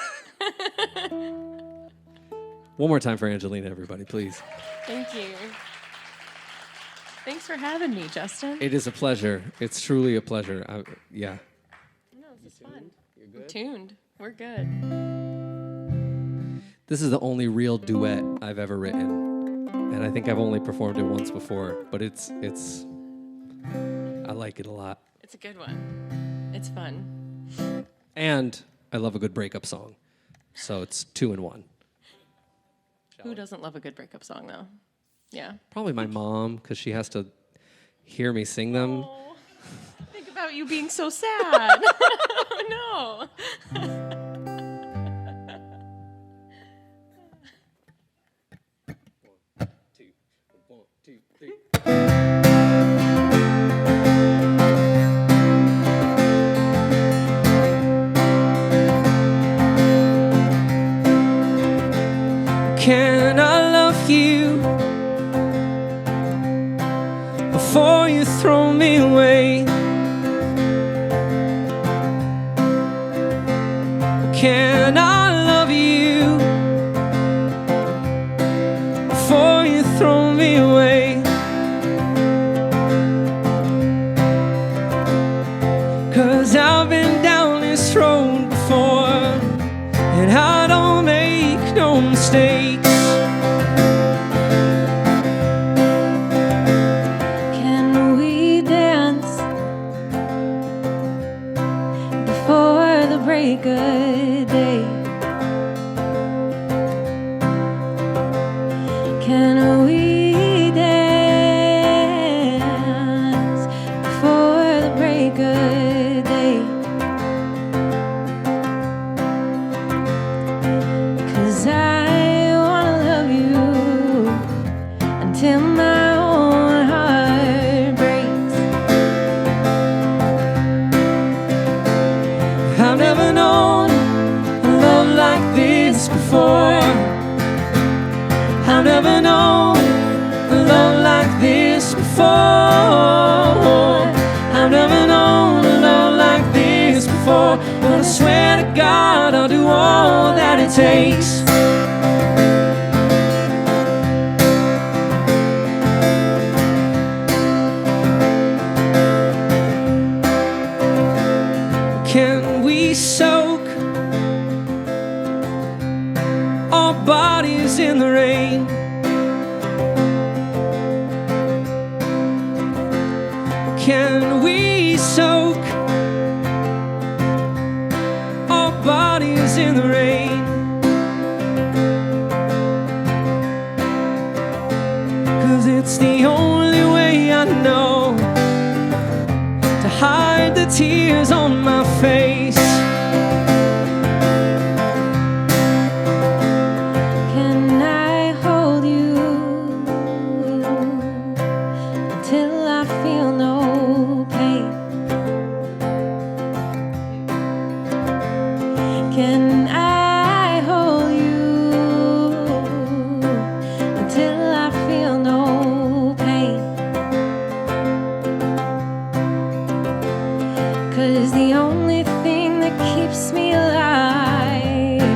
One more time for Angelina, everybody, please. Thank you. Thanks for having me, Justin. It is a pleasure. It's truly a pleasure. Yeah. No, this is fun. You're good? We're tuned. We're good. This is the only real duet I've ever written. And I think I've only performed it once before, but it's I like it a lot. It's a good one. It's fun. And I love a good breakup song. So it's 2 in 1. Who doesn't love a good breakup song, though? Yeah. Probably my mom, because she has to hear me sing them. Oh, think about you being so sad. Oh, no. Can I love you before you throw me away? Can I love you before you throw me away? 'Cause I've been down this road before, and I don't make no mistakes. Can we dance before the break of day? Can we dance before the break of day? 'Cause I wanna love you until my own heart breaks. I've never known a love like this before. I've never known a love like this before. I've never known a love like this before. But I swear to God I'll do all that it takes. Can we soak our bodies in the rain? Can we soak our bodies in the rain? 'Cause it's the only way I know to hide the tears on my face. Can I hold you until I feel no pain? Can I hold you until I feel no pain? 'Cause the only thing that keeps me alive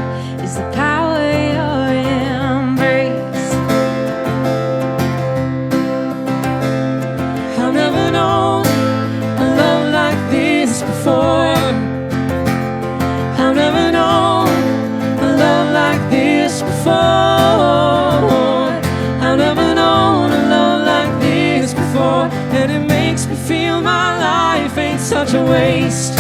is the power of your embrace. I've never known a love like this before. I've never known a love like this before. I've never known a love like this before. And it makes me feel my life ain't such a waste.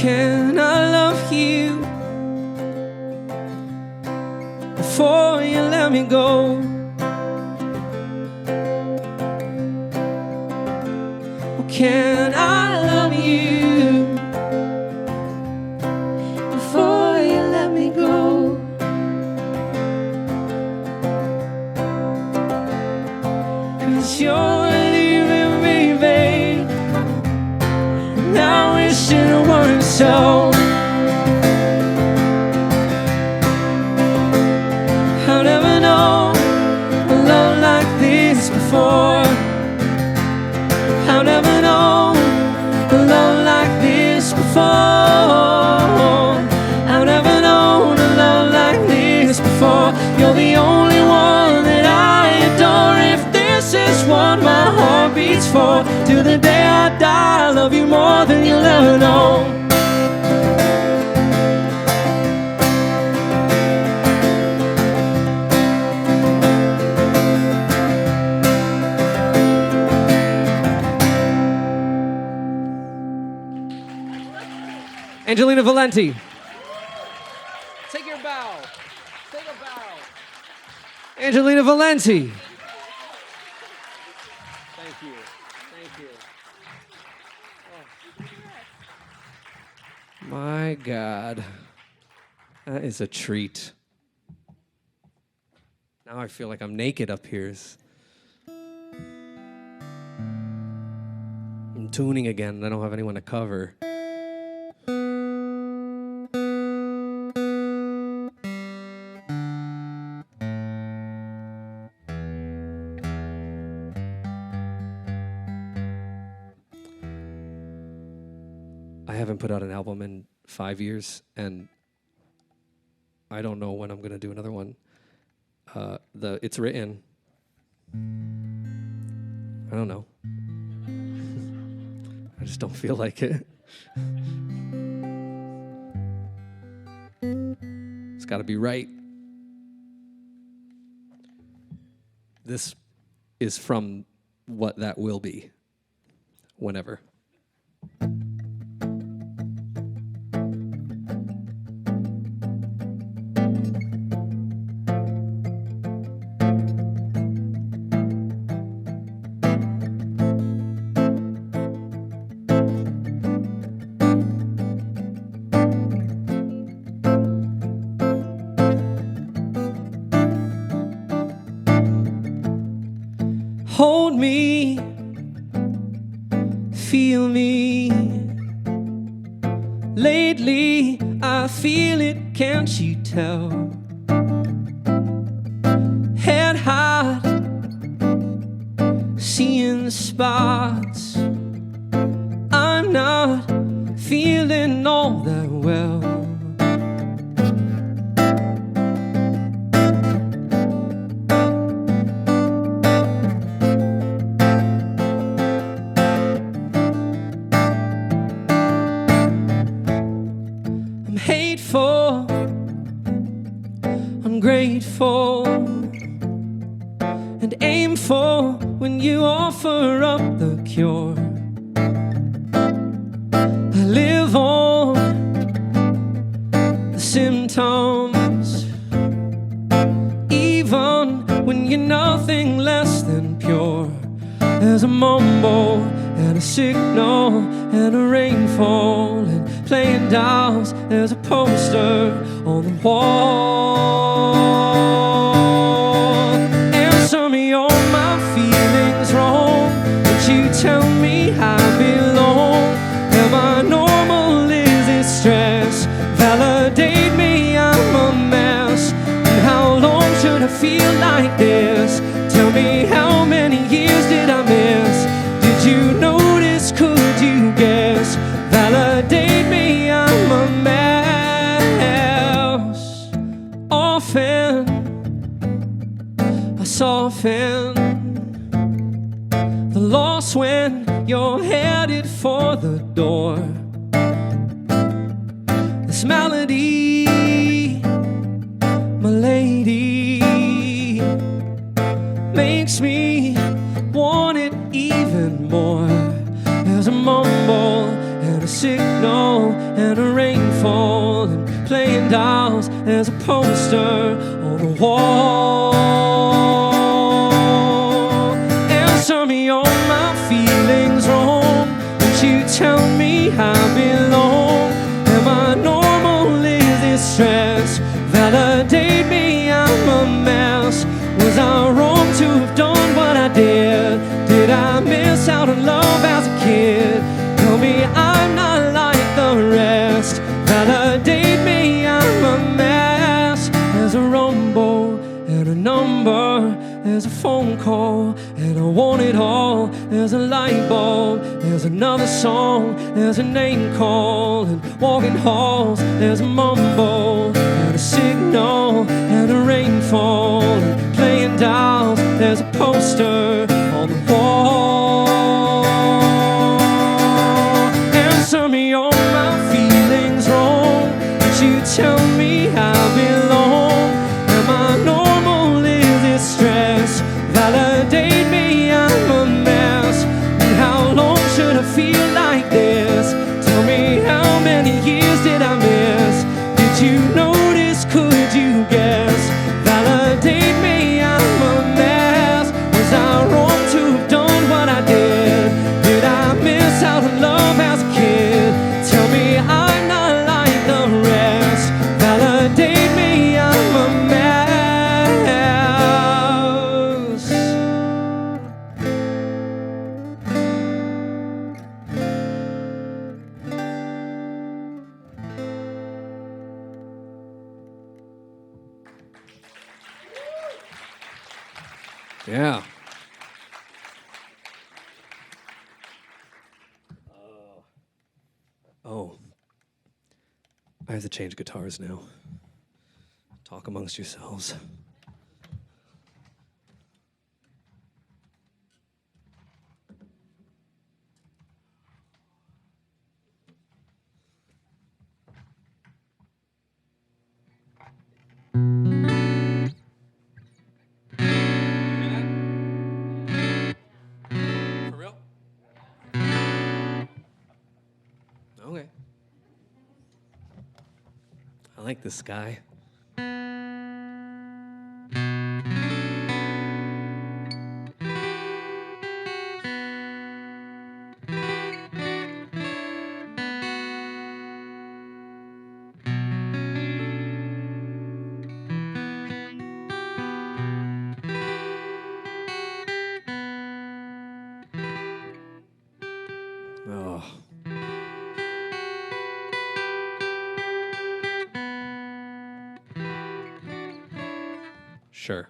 Can I love you before you let me go? Can I love you Before you let me go, 'cause you're leaving me, babe, and I wish it weren't so. I've never known a love like this before. I've never known a love like this before. I've never known a love like this before. You're the only one that I adore. If this is what my heart beats for, till the day I die, I love you more than you'll ever know. Angelina Valente. Take your bow. Take a bow. Angelina Valente. Thank you. Thank you. Oh. My God. That is a treat. Now I feel like I'm naked up here. I'm tuning again, and I don't have anyone to cover. I haven't put out an album in 5 years, and I don't know when I'm going to do another one. It's written. I don't know. I just don't feel like it. It's got to be right. This is from what that will be, whenever. Hold me, feel me. Lately, I feel it, can't you tell? Head high, seeing spots. I'm not feeling all that well. Hateful, ungrateful, and aimful when you offer up the cure. I live on the symptoms, even when you're nothing less than pure. There's a mumble and a signal and a rainfall and playing dolls. There's a poster on the wall. Answer me all my feelings wrong. Would you tell me I belong? Am I normal? Is it stress? Validate me, I'm a mess. And how long should I feel like this? Tell me how many years did I miss? Did you notice? Could you guess? Validate me, I'm a mess. Often I soften the loss when you're headed for the door. This melody, my lady, makes me want it even more. There's a mumble and a signal and a rainfall and playing dolls. There's a poster on the wall. Answer me all my feelings wrong. Won't you tell me I belong? Am I normal? Is this stress? Validate me, I'm a mess. Was I wrong to have done what I did? Did I miss out on love as a kid? Tell me I'm not like the rest. Validate me, I'm a mess. There's a rumble and a number. There's a phone call and I want it all. There's a light bulb, there's another song. There's a name call and walking halls. There's a mumble and a signal and a rainfall and playing dolls. There's a poster on the wall. Answer me all my feelings wrong. Would you tell me I belong? Am I normal? Is it stress? Validate me, I'm a mess. And how long should I feel like this? Tell me how many years did I miss? Did you notice? Could you guess? Validate me, I'm a mess. Was I wrong to have done what I did? Did I miss out on love as a kid? Tell me I'm not like the rest. Validate me, I'm a mess. Yeah. Oh. I have to change guitars now. Talk amongst yourselves. For real? Okay. I like this guy. Oh. Sure.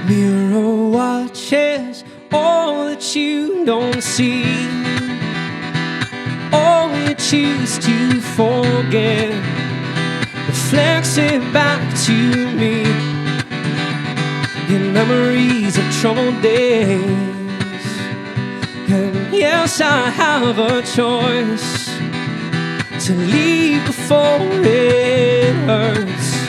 Mirror watches all that you don't see, all you choose to forget reflects it back to me in memories of troubled days. And yes, I have a choice to leave before it hurts,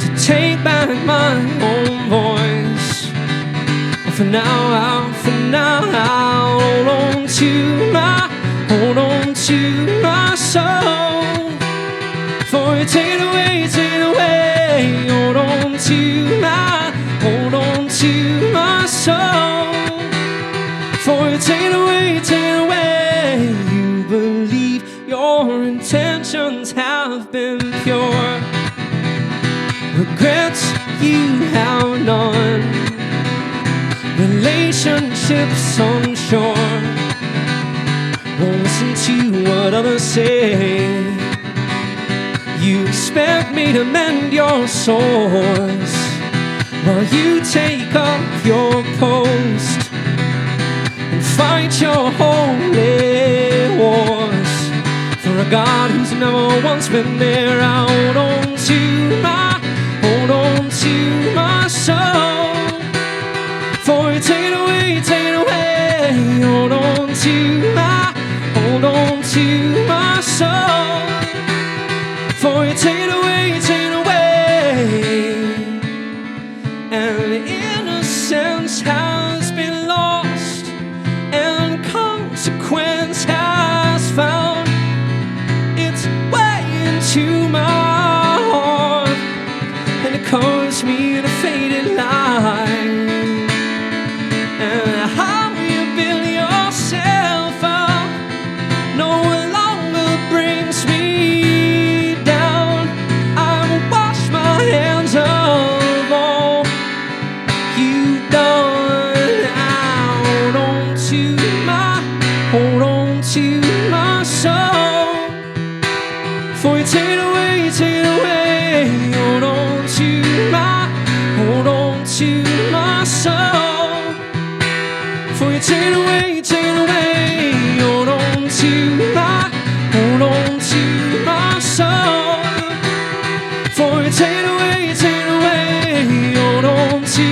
to take back my own voice. For now, I'll hold on to my soul. For you take it away, hold on to my soul. For you take it away, you believe your intentions have been pure. Regrets you have none, relationships unsure. Won't listen to what others say. You expect me to mend your sores while you take up your post and fight your holy wars for a God who's never once been there. Hold on to my soul. For you take it away, hold on to my soul. For you take it away, and innocence has been lost, and consequence has found its way into my heart, and it calls me in a faded line. And how you build yourself up no longer brings me down. I will wash my hands of all you've done. Hold on to my soul. For you take it away, hold on to my soul. For you take it away, hold on to my soul. For you take it away, hold on to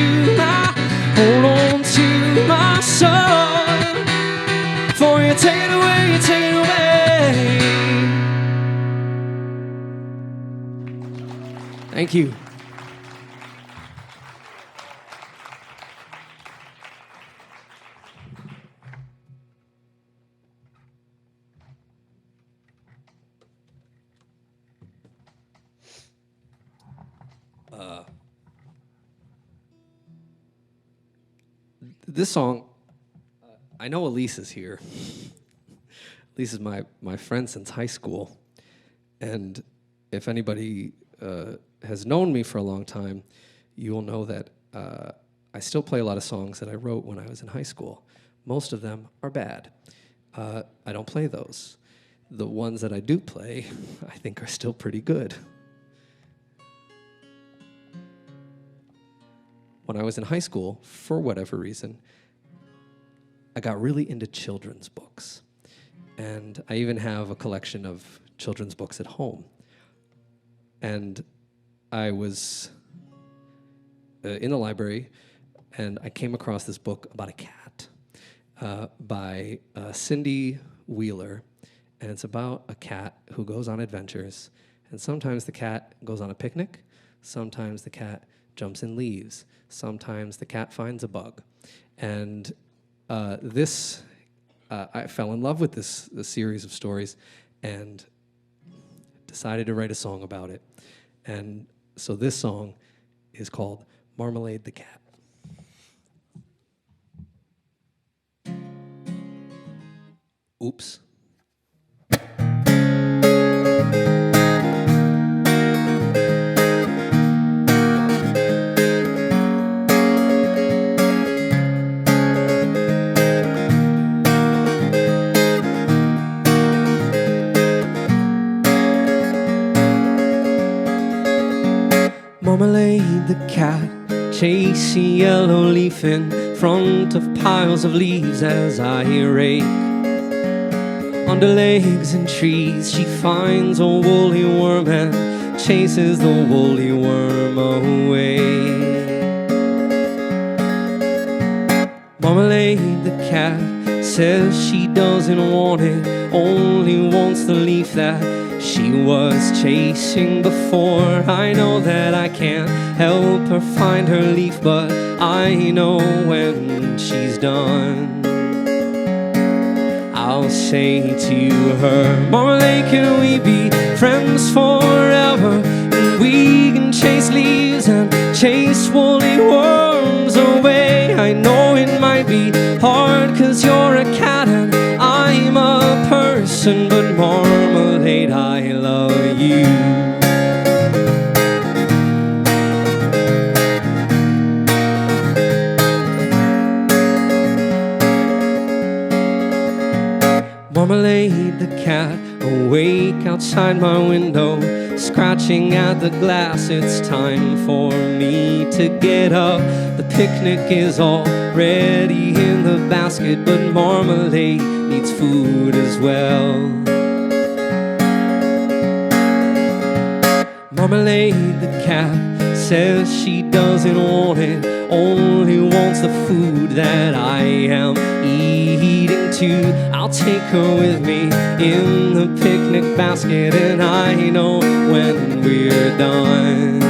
my soul. For you take it away. Thank you. this song, I know Elise is here. Elise is my friend since high school. And if anybody has known me for a long time, you will know that I still play a lot of songs that I wrote when I was in high school. Most of them are bad. I don't play those. The ones that I do play, I think are still pretty good. When I was in high school, for whatever reason, I got really into children's books. And I even have a collection of children's books at home. And I was in the library, and I came across this book about a cat by Cindy Wheeler. And it's about a cat who goes on adventures. And sometimes the cat goes on a picnic. Sometimes the cat jumps in leaves. Sometimes the cat finds a bug. And I fell in love with this series of stories and decided to write a song about it. And so this song is called Marmalade the Cat. Oops. Marmalade the cat, chase a yellow leaf in front of piles of leaves as I rake. Under legs and trees she finds a woolly worm and chases the woolly worm away. Marmalade the cat says she doesn't want it, only wants the leaf that she was chasing before. I know that I can't help her find her leaf, but I know when she's done, I'll say to her, Marmalade, can we be friends forever? And we can chase leaves and chase woolly worms away. I know it might be hard 'cause you're a cat and I'm a person, but Marmalade, I love you. Marmalade the cat, awake outside my window, scratching at the glass. It's time for me to get up. The picnic is already in the basket, but Marmalade needs food as well. Marmalade the cat says she doesn't want it, only wants the food that I am eating too. I'll take her with me in the picnic basket, and I know when we're done,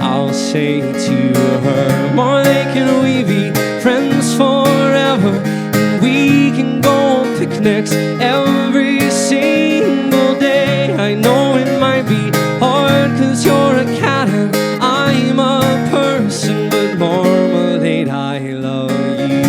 I'll say to her, Marmalade, can we be friends forever? And we can go on picnics every single day. I know it might be hard 'cause you're a cat and I'm a person, but Marmalade, I love you.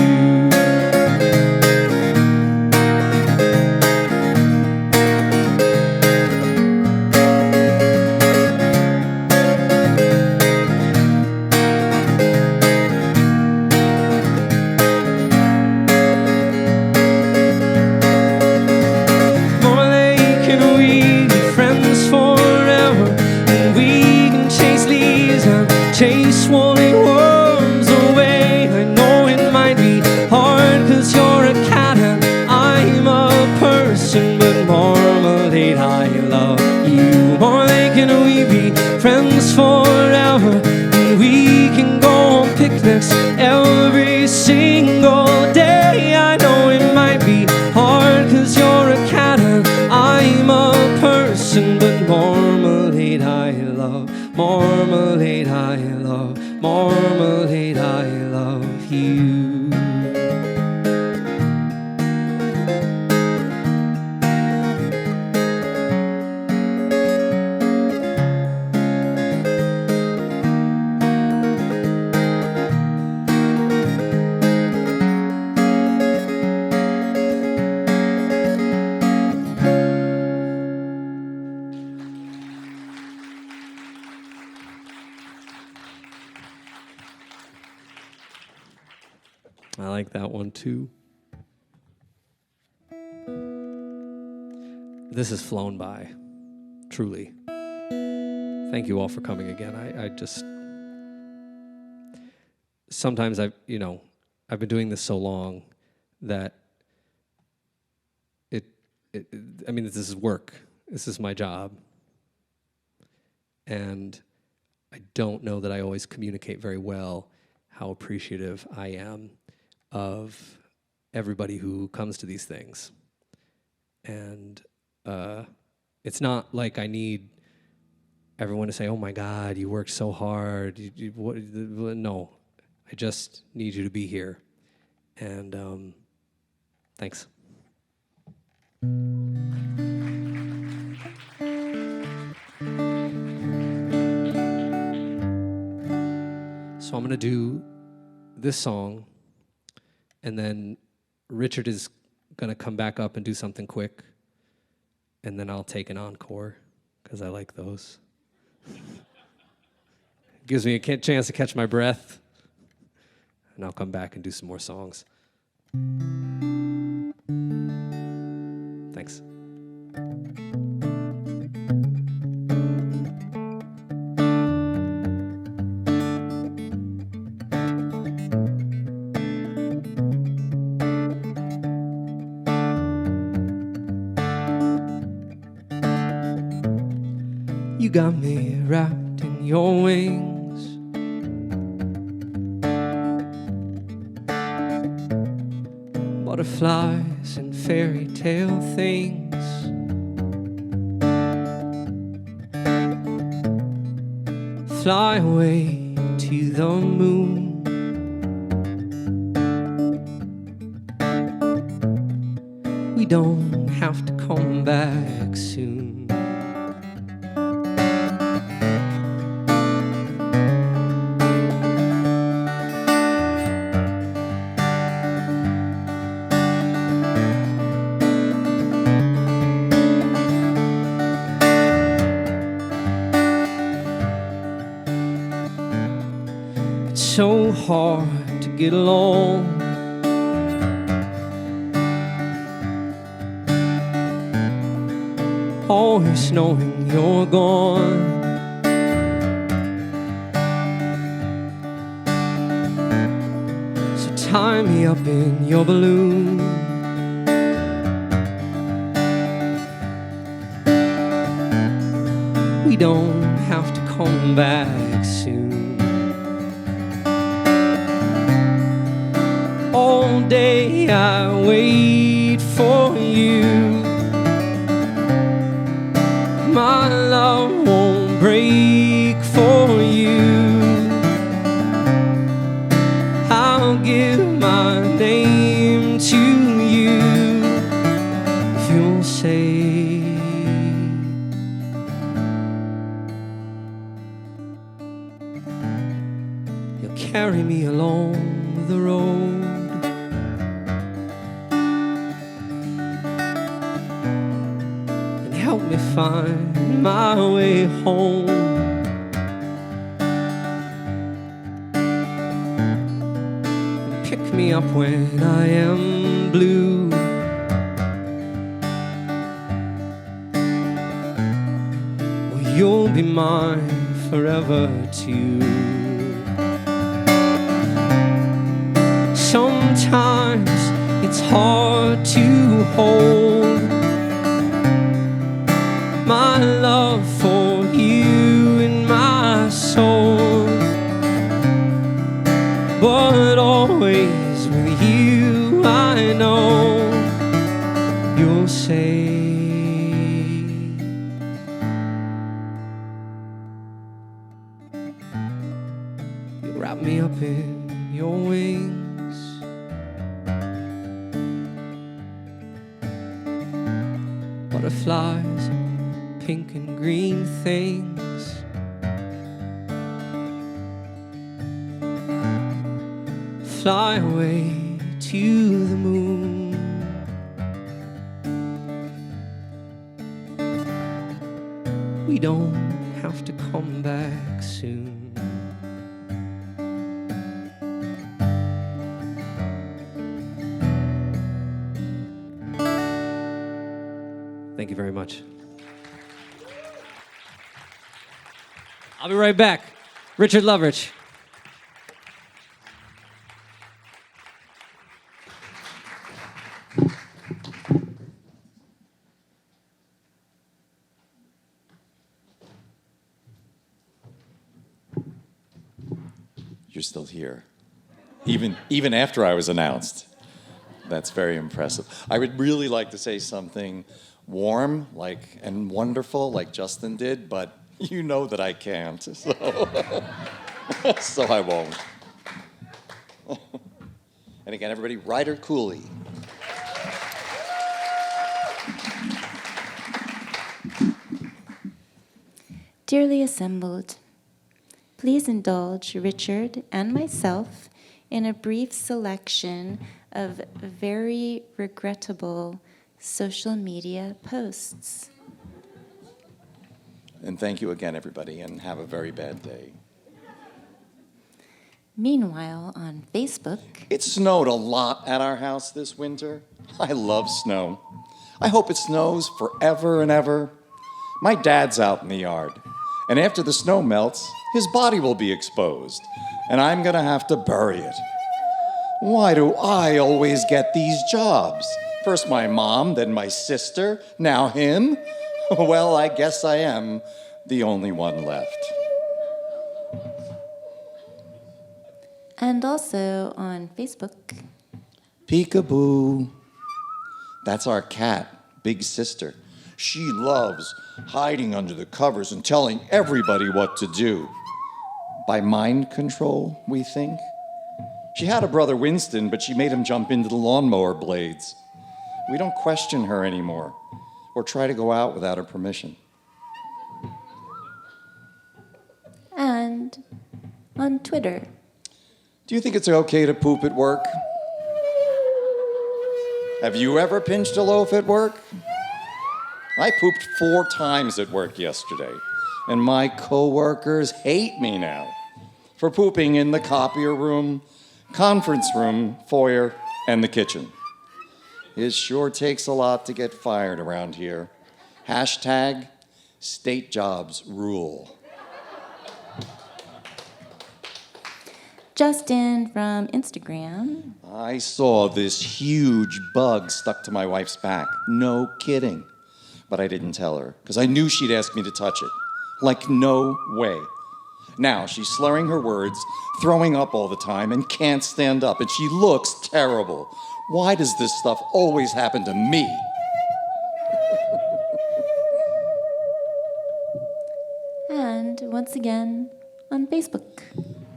Chase woolly worms away. I know it might be hard 'cause you're a cat and I'm a person, but Marmalade, I love you. Marmalade, can we be friends forever? And we can go on picnics every single day. I know it might be hard 'cause you're a cat and I'm a person, but Marmalade, I love. Marmalade, I love. Marmalade, I love you. I like that one too. This has flown by, truly. Thank you all for coming again. I just sometimes I've been doing this so long that this is work. This is my job. And I don't know that I always communicate very well how appreciative I am of everybody who comes to these things. And it's not like I need everyone to say, "Oh my God, you worked so hard." No, I just need you to be here. And thanks. So I'm going to do this song, and then Richard is going to come back up and do something quick, and then I'll take an encore, because I like those. Gives me a chance to catch my breath, and I'll come back and do some more songs. Thanks. You got me wrapped in your wings, butterflies and fairy tale things. Fly away to the moon. We don't have to come back soon. So hard to get along. Always knowing you're gone. So tie me up in your balloon. We don't have to come back soon. All day I wait for you. My love won't break for you. I'll give my name to you if you'll say you'll carry me along the road. Help me find my way home. And pick me up when I am blue. Well, you'll be mine forever too. Sometimes it's hard to hold my love for you in my soul, but always with you I know you'll say you'll wrap me up in your wings. Butterflies, pink and green things. Fly away to the moon. We don't have to come back soon. Thank you very much. I'll be right back. Richard Lovrich. You're still here, even after I was announced. That's very impressive. I would really like to say something warm, and wonderful, like Justin did, but you know that I can't, so so I won't. And again, everybody, Ryder Cooley. Dearly assembled, please indulge Richard and myself in a brief selection of very regrettable social media posts. And thank you again, everybody, and have a very bad day. Meanwhile, on Facebook, It snowed a lot at our house this winter. I love snow. I hope it snows forever and ever. My dad's out in the yard, and after the snow melts, his body will be exposed, and I'm gonna have to bury it. Why do I always get these jobs? First my mom, then my sister, now him? Well, I guess I am the only one left. and also on Facebook. Peekaboo. That's our cat, Big Sister. She loves hiding under the covers and telling everybody what to do. By mind control, we think. She had a brother, Winston, but she made him jump into the lawnmower blades. We don't question her anymore or try to go out without her permission. And on Twitter. Do you think it's okay to poop at work? Have you ever pinched a loaf at work? I pooped 4 times at work yesterday, and my coworkers hate me now for pooping in the copier room, conference room, foyer, and the kitchen. It sure takes a lot to get fired around here. Hashtag state jobs rule. Justin from Instagram. I saw this huge bug stuck to my wife's back. No kidding. But I didn't tell her, because I knew she'd ask me to touch it. Like, no way. Now, she's slurring her words, throwing up all the time, and can't stand up, and she looks terrible. Why does this stuff always happen to me? And once again, on Facebook.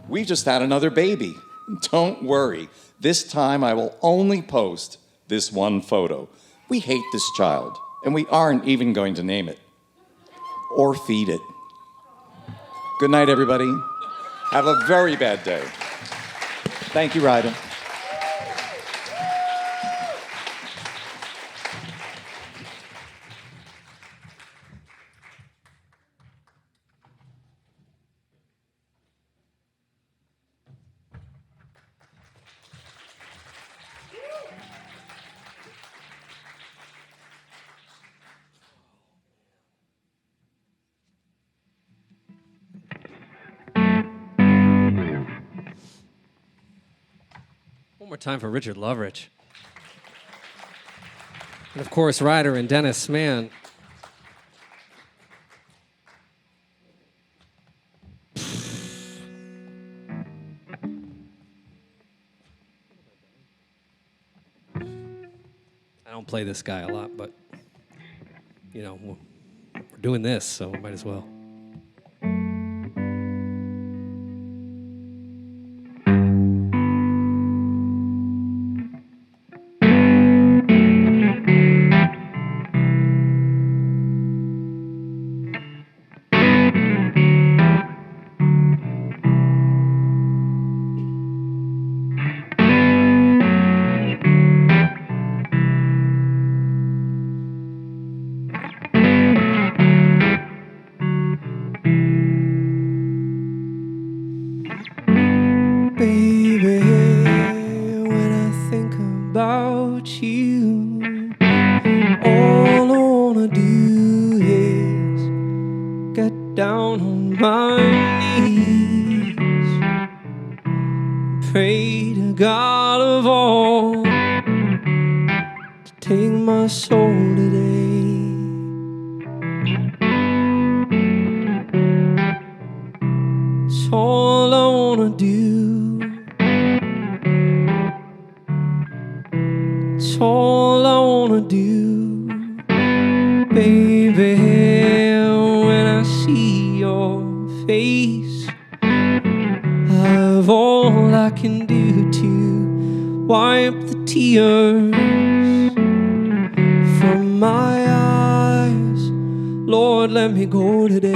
We just had another baby. Don't worry. This time I will only post this one photo. We hate this child, and we aren't even going to name it or feed it. Good night, everybody. Have a very bad day. Thank you, Ryder. One more time for Richard Lovrich. And of course, Ryder and Dennis, man. I don't play this guy a lot, but, you know, we're doing this, so we might as well. Pray to God of all to take my soul today. It's all I wanna do. It's all I wanna do, baby. When I see your face, I've all I can do to wipe the tears from my eyes. Lord, let me go today.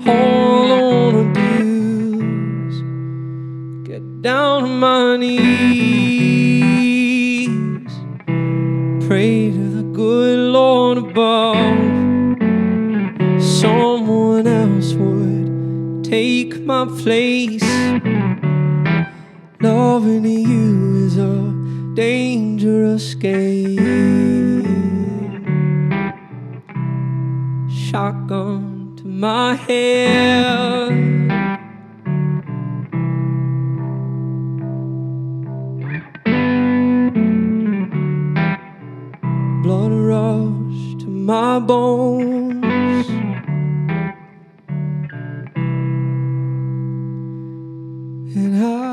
All I wanna do is get down on my knees, pray to the good Lord above someone else would take my place. Loving you is a dangerous game. Shotgun to my head, blood rush to my bones, and I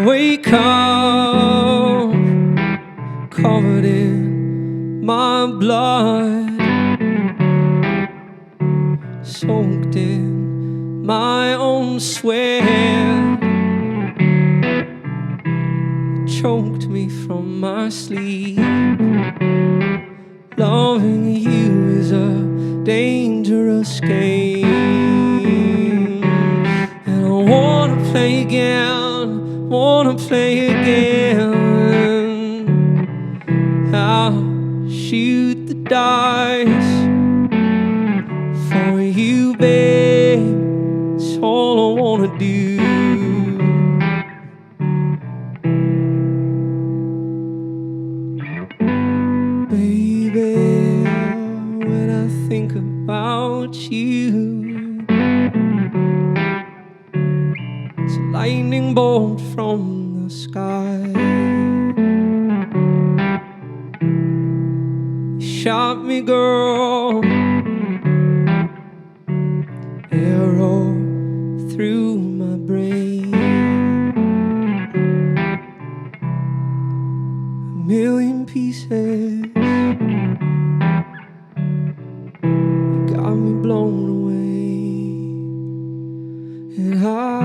wake up covered in my blood, soaked in my own sweat, choked me from my sleep. Loving you is a dangerous game, and I wanna play again, wanna play again. I'll shoot the dice for you, babe. It's all I wanna do. Baby, when I think about you, it's a lightning bolt from the sky. You shot me, girl, arrow through my brain, a million pieces. Got me blown away, and I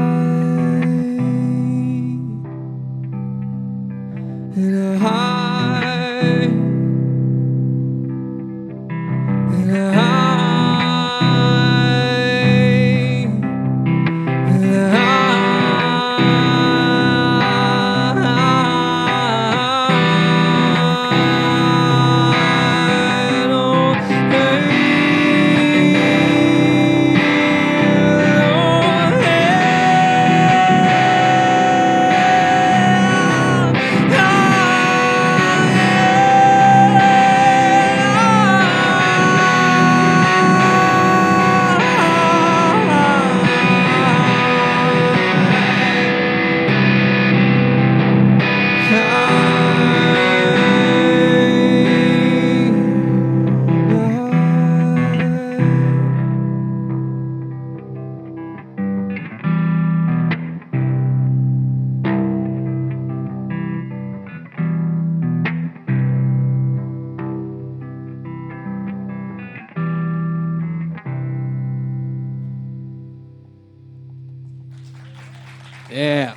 Yeah.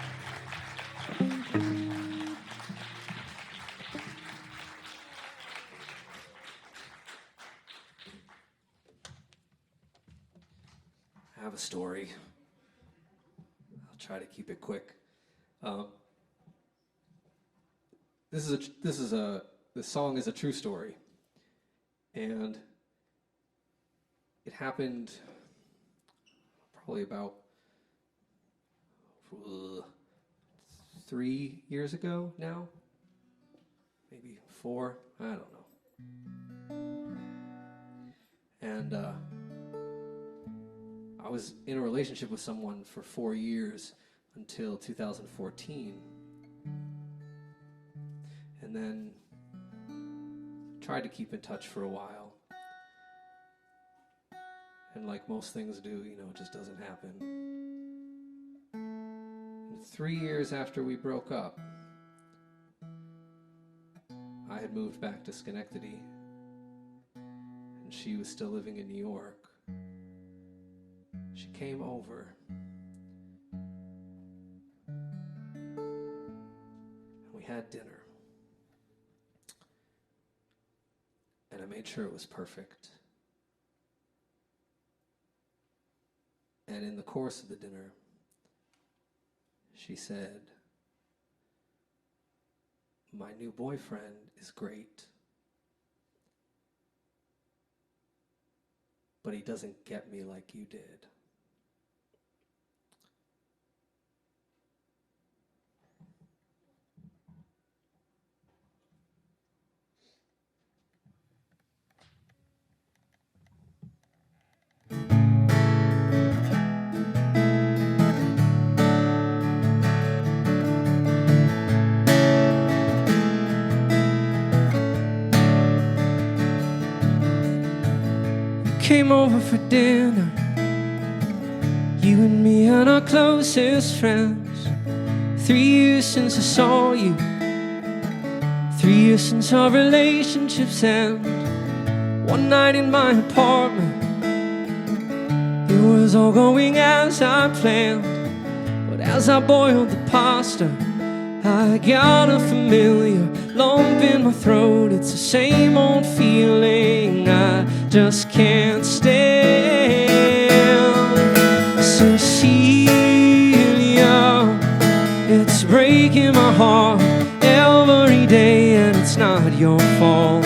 I have a story. I'll try to keep it quick. This song is a true story, and it happened probably about 3 years ago now. Maybe 4, I don't know. And I was in a relationship with someone for 4 years until 2014. And then tried to keep in touch for a while. And like most things do, you know, it just doesn't happen. And 3 years after we broke up, I had moved back to Schenectady, and she was still living in New York. She came over, and we had dinner. And I made sure it was perfect. And in the course of the dinner, she said, "My new boyfriend is great, but he doesn't get me like you did." Came over for dinner, you and me and our closest friends. 3 years since I saw you, 3 years since our relationships end. One night in my apartment, it was all going as I planned. But as I boiled the pasta, I got a familiar lump in my throat. It's the same old feeling I just can't stand. Cecelia, it's breaking my heart every day, and it's not your fault.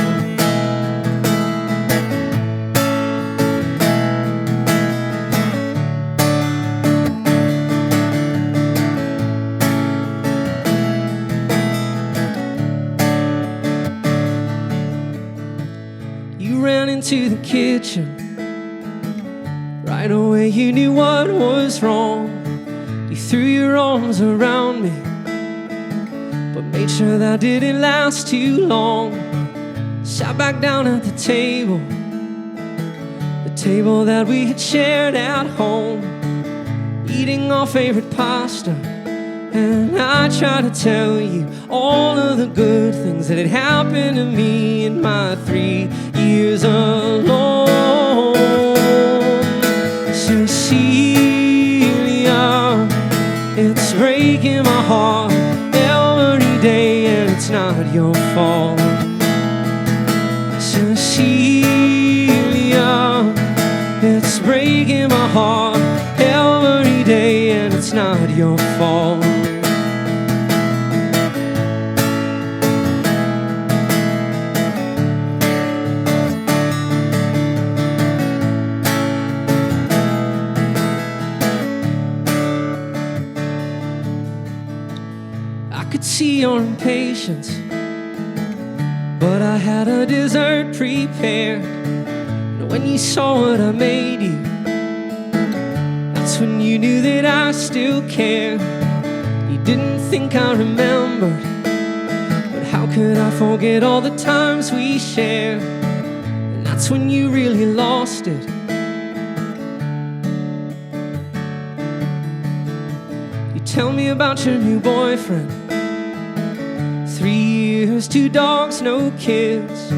To the kitchen, right away you knew what was wrong. You threw your arms around me, but made sure that didn't last too long. Sat back down at the table that we had shared at home, eating our favorite pasta. And I tried to tell you all of the good things that had happened to me in my 3 years alone. Cecelia, it's breaking my heart every day, and it's not your fault. Cecelia, it's breaking my heart every day, and it's not your fault. See your impatience, but I had a dessert prepared. And when you saw what I made you, that's when you knew that I still cared. You didn't think I remembered, but how could I forget all the times we shared? And that's when you really lost it. You tell me about your new boyfriend. 3 years, 2 dogs, no kids.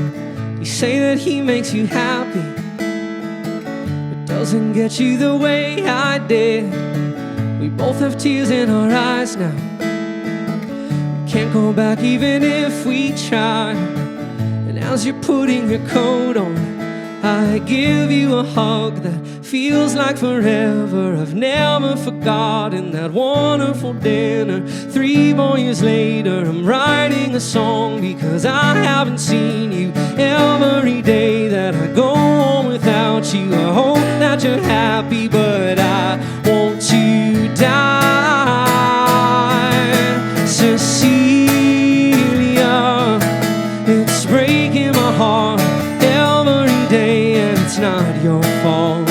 You say that he makes you happy, but doesn't get you the way I did. We both have tears in our eyes now. We can't go back even if we try. And as you're putting your coat on, I give you a hug that feels like forever. I've never forgotten that wonderful dinner. 3 more years later, I'm writing a song because I haven't seen you every day that I go on without you. I hope that you're happy, but I it's not your fault.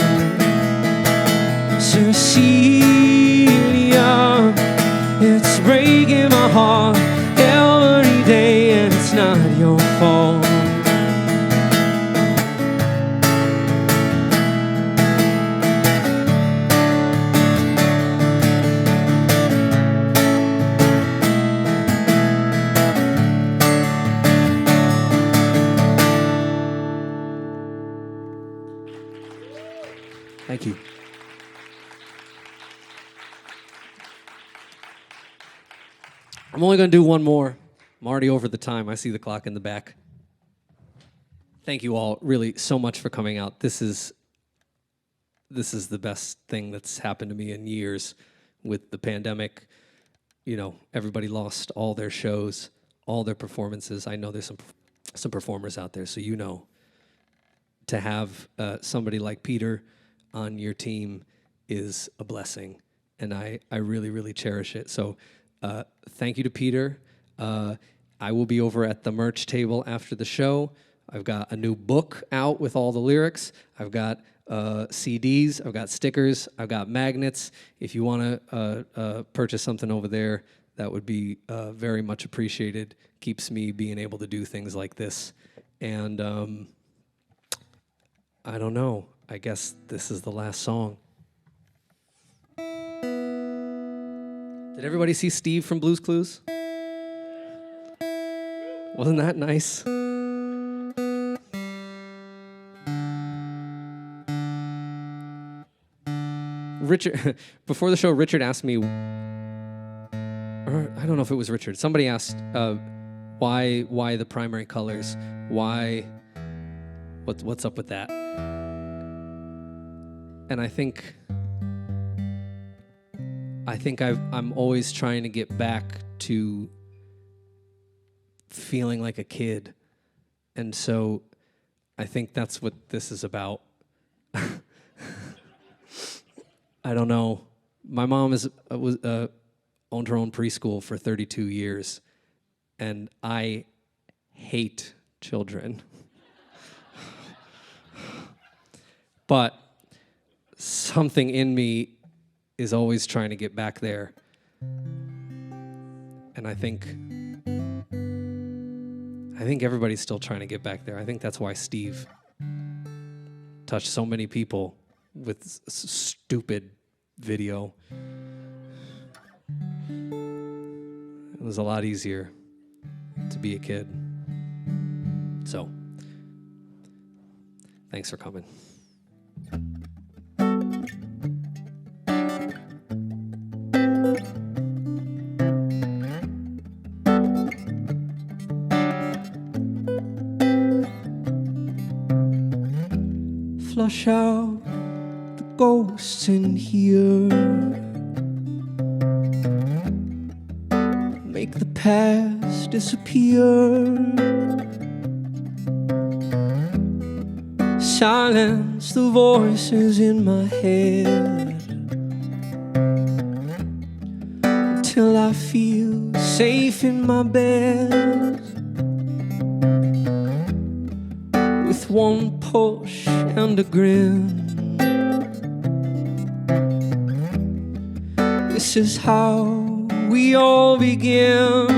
Cecelia, it's breaking my heart every day, and it's not your fault. Thank you. I'm only going to do one more. I'm already over the time. I see the clock in the back. Thank you all really so much for coming out. This is the best thing that's happened to me in years with the pandemic. You know, everybody lost all their shows, all their performances. I know there's some performers out there, so you know, to have somebody like Peter on your team is a blessing, and I really, really cherish it. So thank you to Peter. I will be over at the merch table after the show. I've got a new book out with all the lyrics. I've got CDs. I've got stickers. I've got magnets. If you want to purchase something over there, that would be very much appreciated. Keeps me being able to do things like this. And I don't know. I guess this is the last song. Did everybody see Steve from Blue's Clues? Wasn't that nice? Richard, before the show, Richard asked me, or I don't know if it was Richard. Somebody asked why the primary colors? Why? What's up with that? And I think I'm always trying to get back to feeling like a kid. And so I think that's what this is about. I don't know. My mom owned her own preschool for 32 years, and I hate children. But something in me is always trying to get back there. And I think everybody's still trying to get back there. I think that's why Steve touched so many people with stupid video. It was a lot easier to be a kid. So, thanks for coming. Flush out the ghosts in here. Make the past disappear. Silence the voices in my head until I feel safe in my bed. With one push and a grin, this is how we all begin.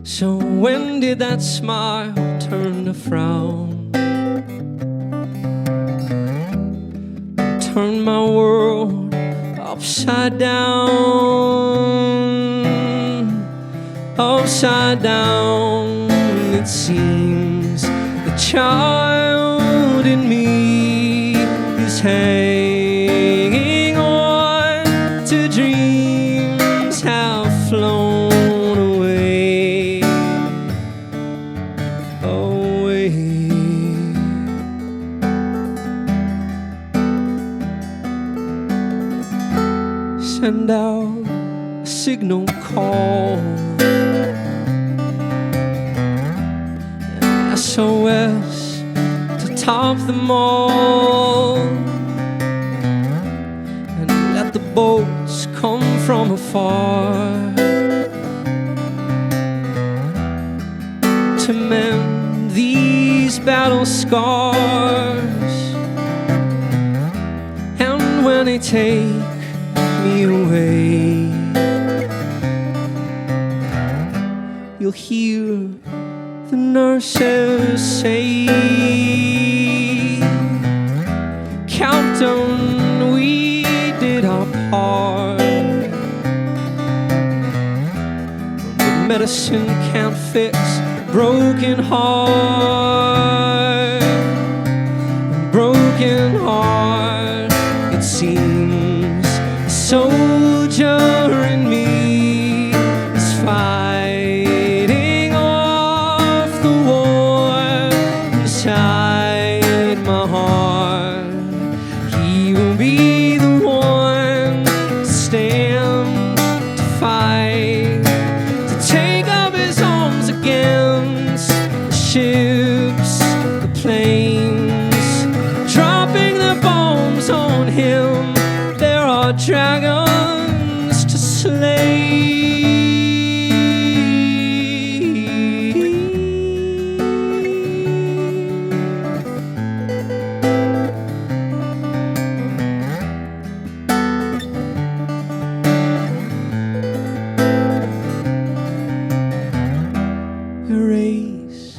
So when did that smile turn to frown? Turn my world upside down, upside down. It seems the child in me is hanging on to dreams have flown away, away. Send out a signal call, SOS to top them all, and let the boats come from afar to mend these battle scars. And when they take me away, you'll hear the nurses say, Captain, we did our part. But medicine can't fix a broken heart. A broken heart, it seems. A soldier in me is fighting off the war inside my heart. He will be the one to stand, to fight, to take up his arms against the ships, the planes, dropping their bombs on him. There are dragons to slay. Erase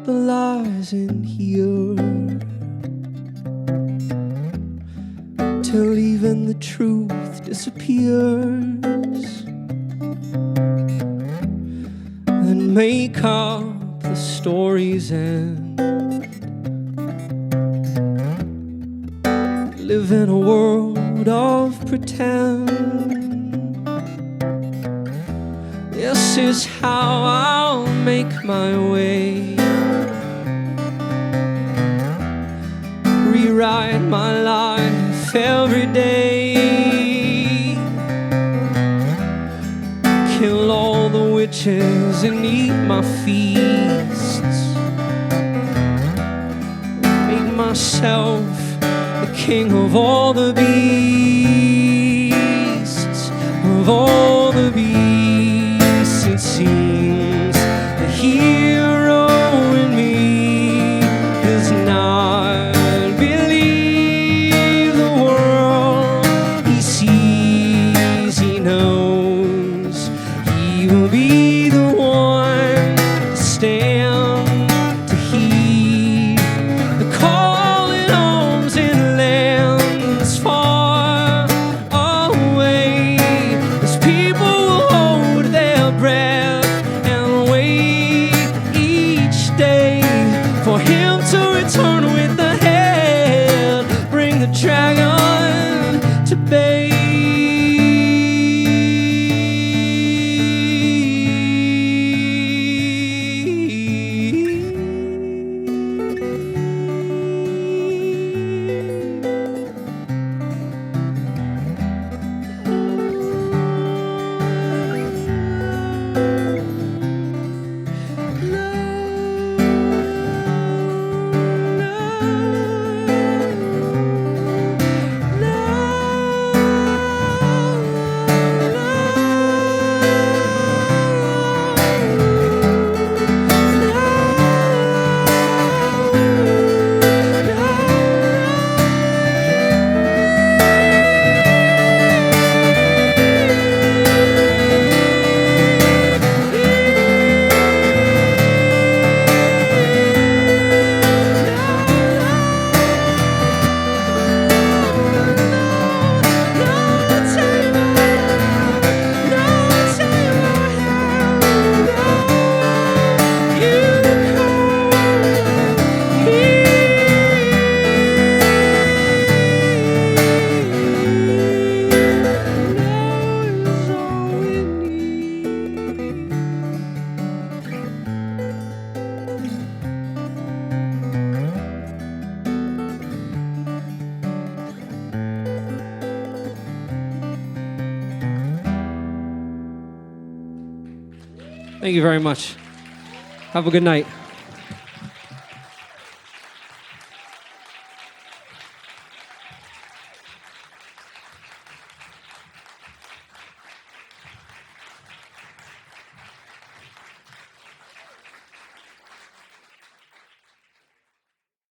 the lies in here till even the truth disappears, and make up the story's end. Live in a world of pretend. This is how I'll make my way. Rewrite my life every day. Kill all the witches and eat my feasts. Make myself the king of all the beasts, of all the beasts. It seems the hero in me does not believe the world he sees, he knows. He will be the one to stand, to heed the call in arms in lands far away. As people will hold their breath and wait each day for him to return with the head. Bring the dragon to bay. Thank you very much. Have a good night.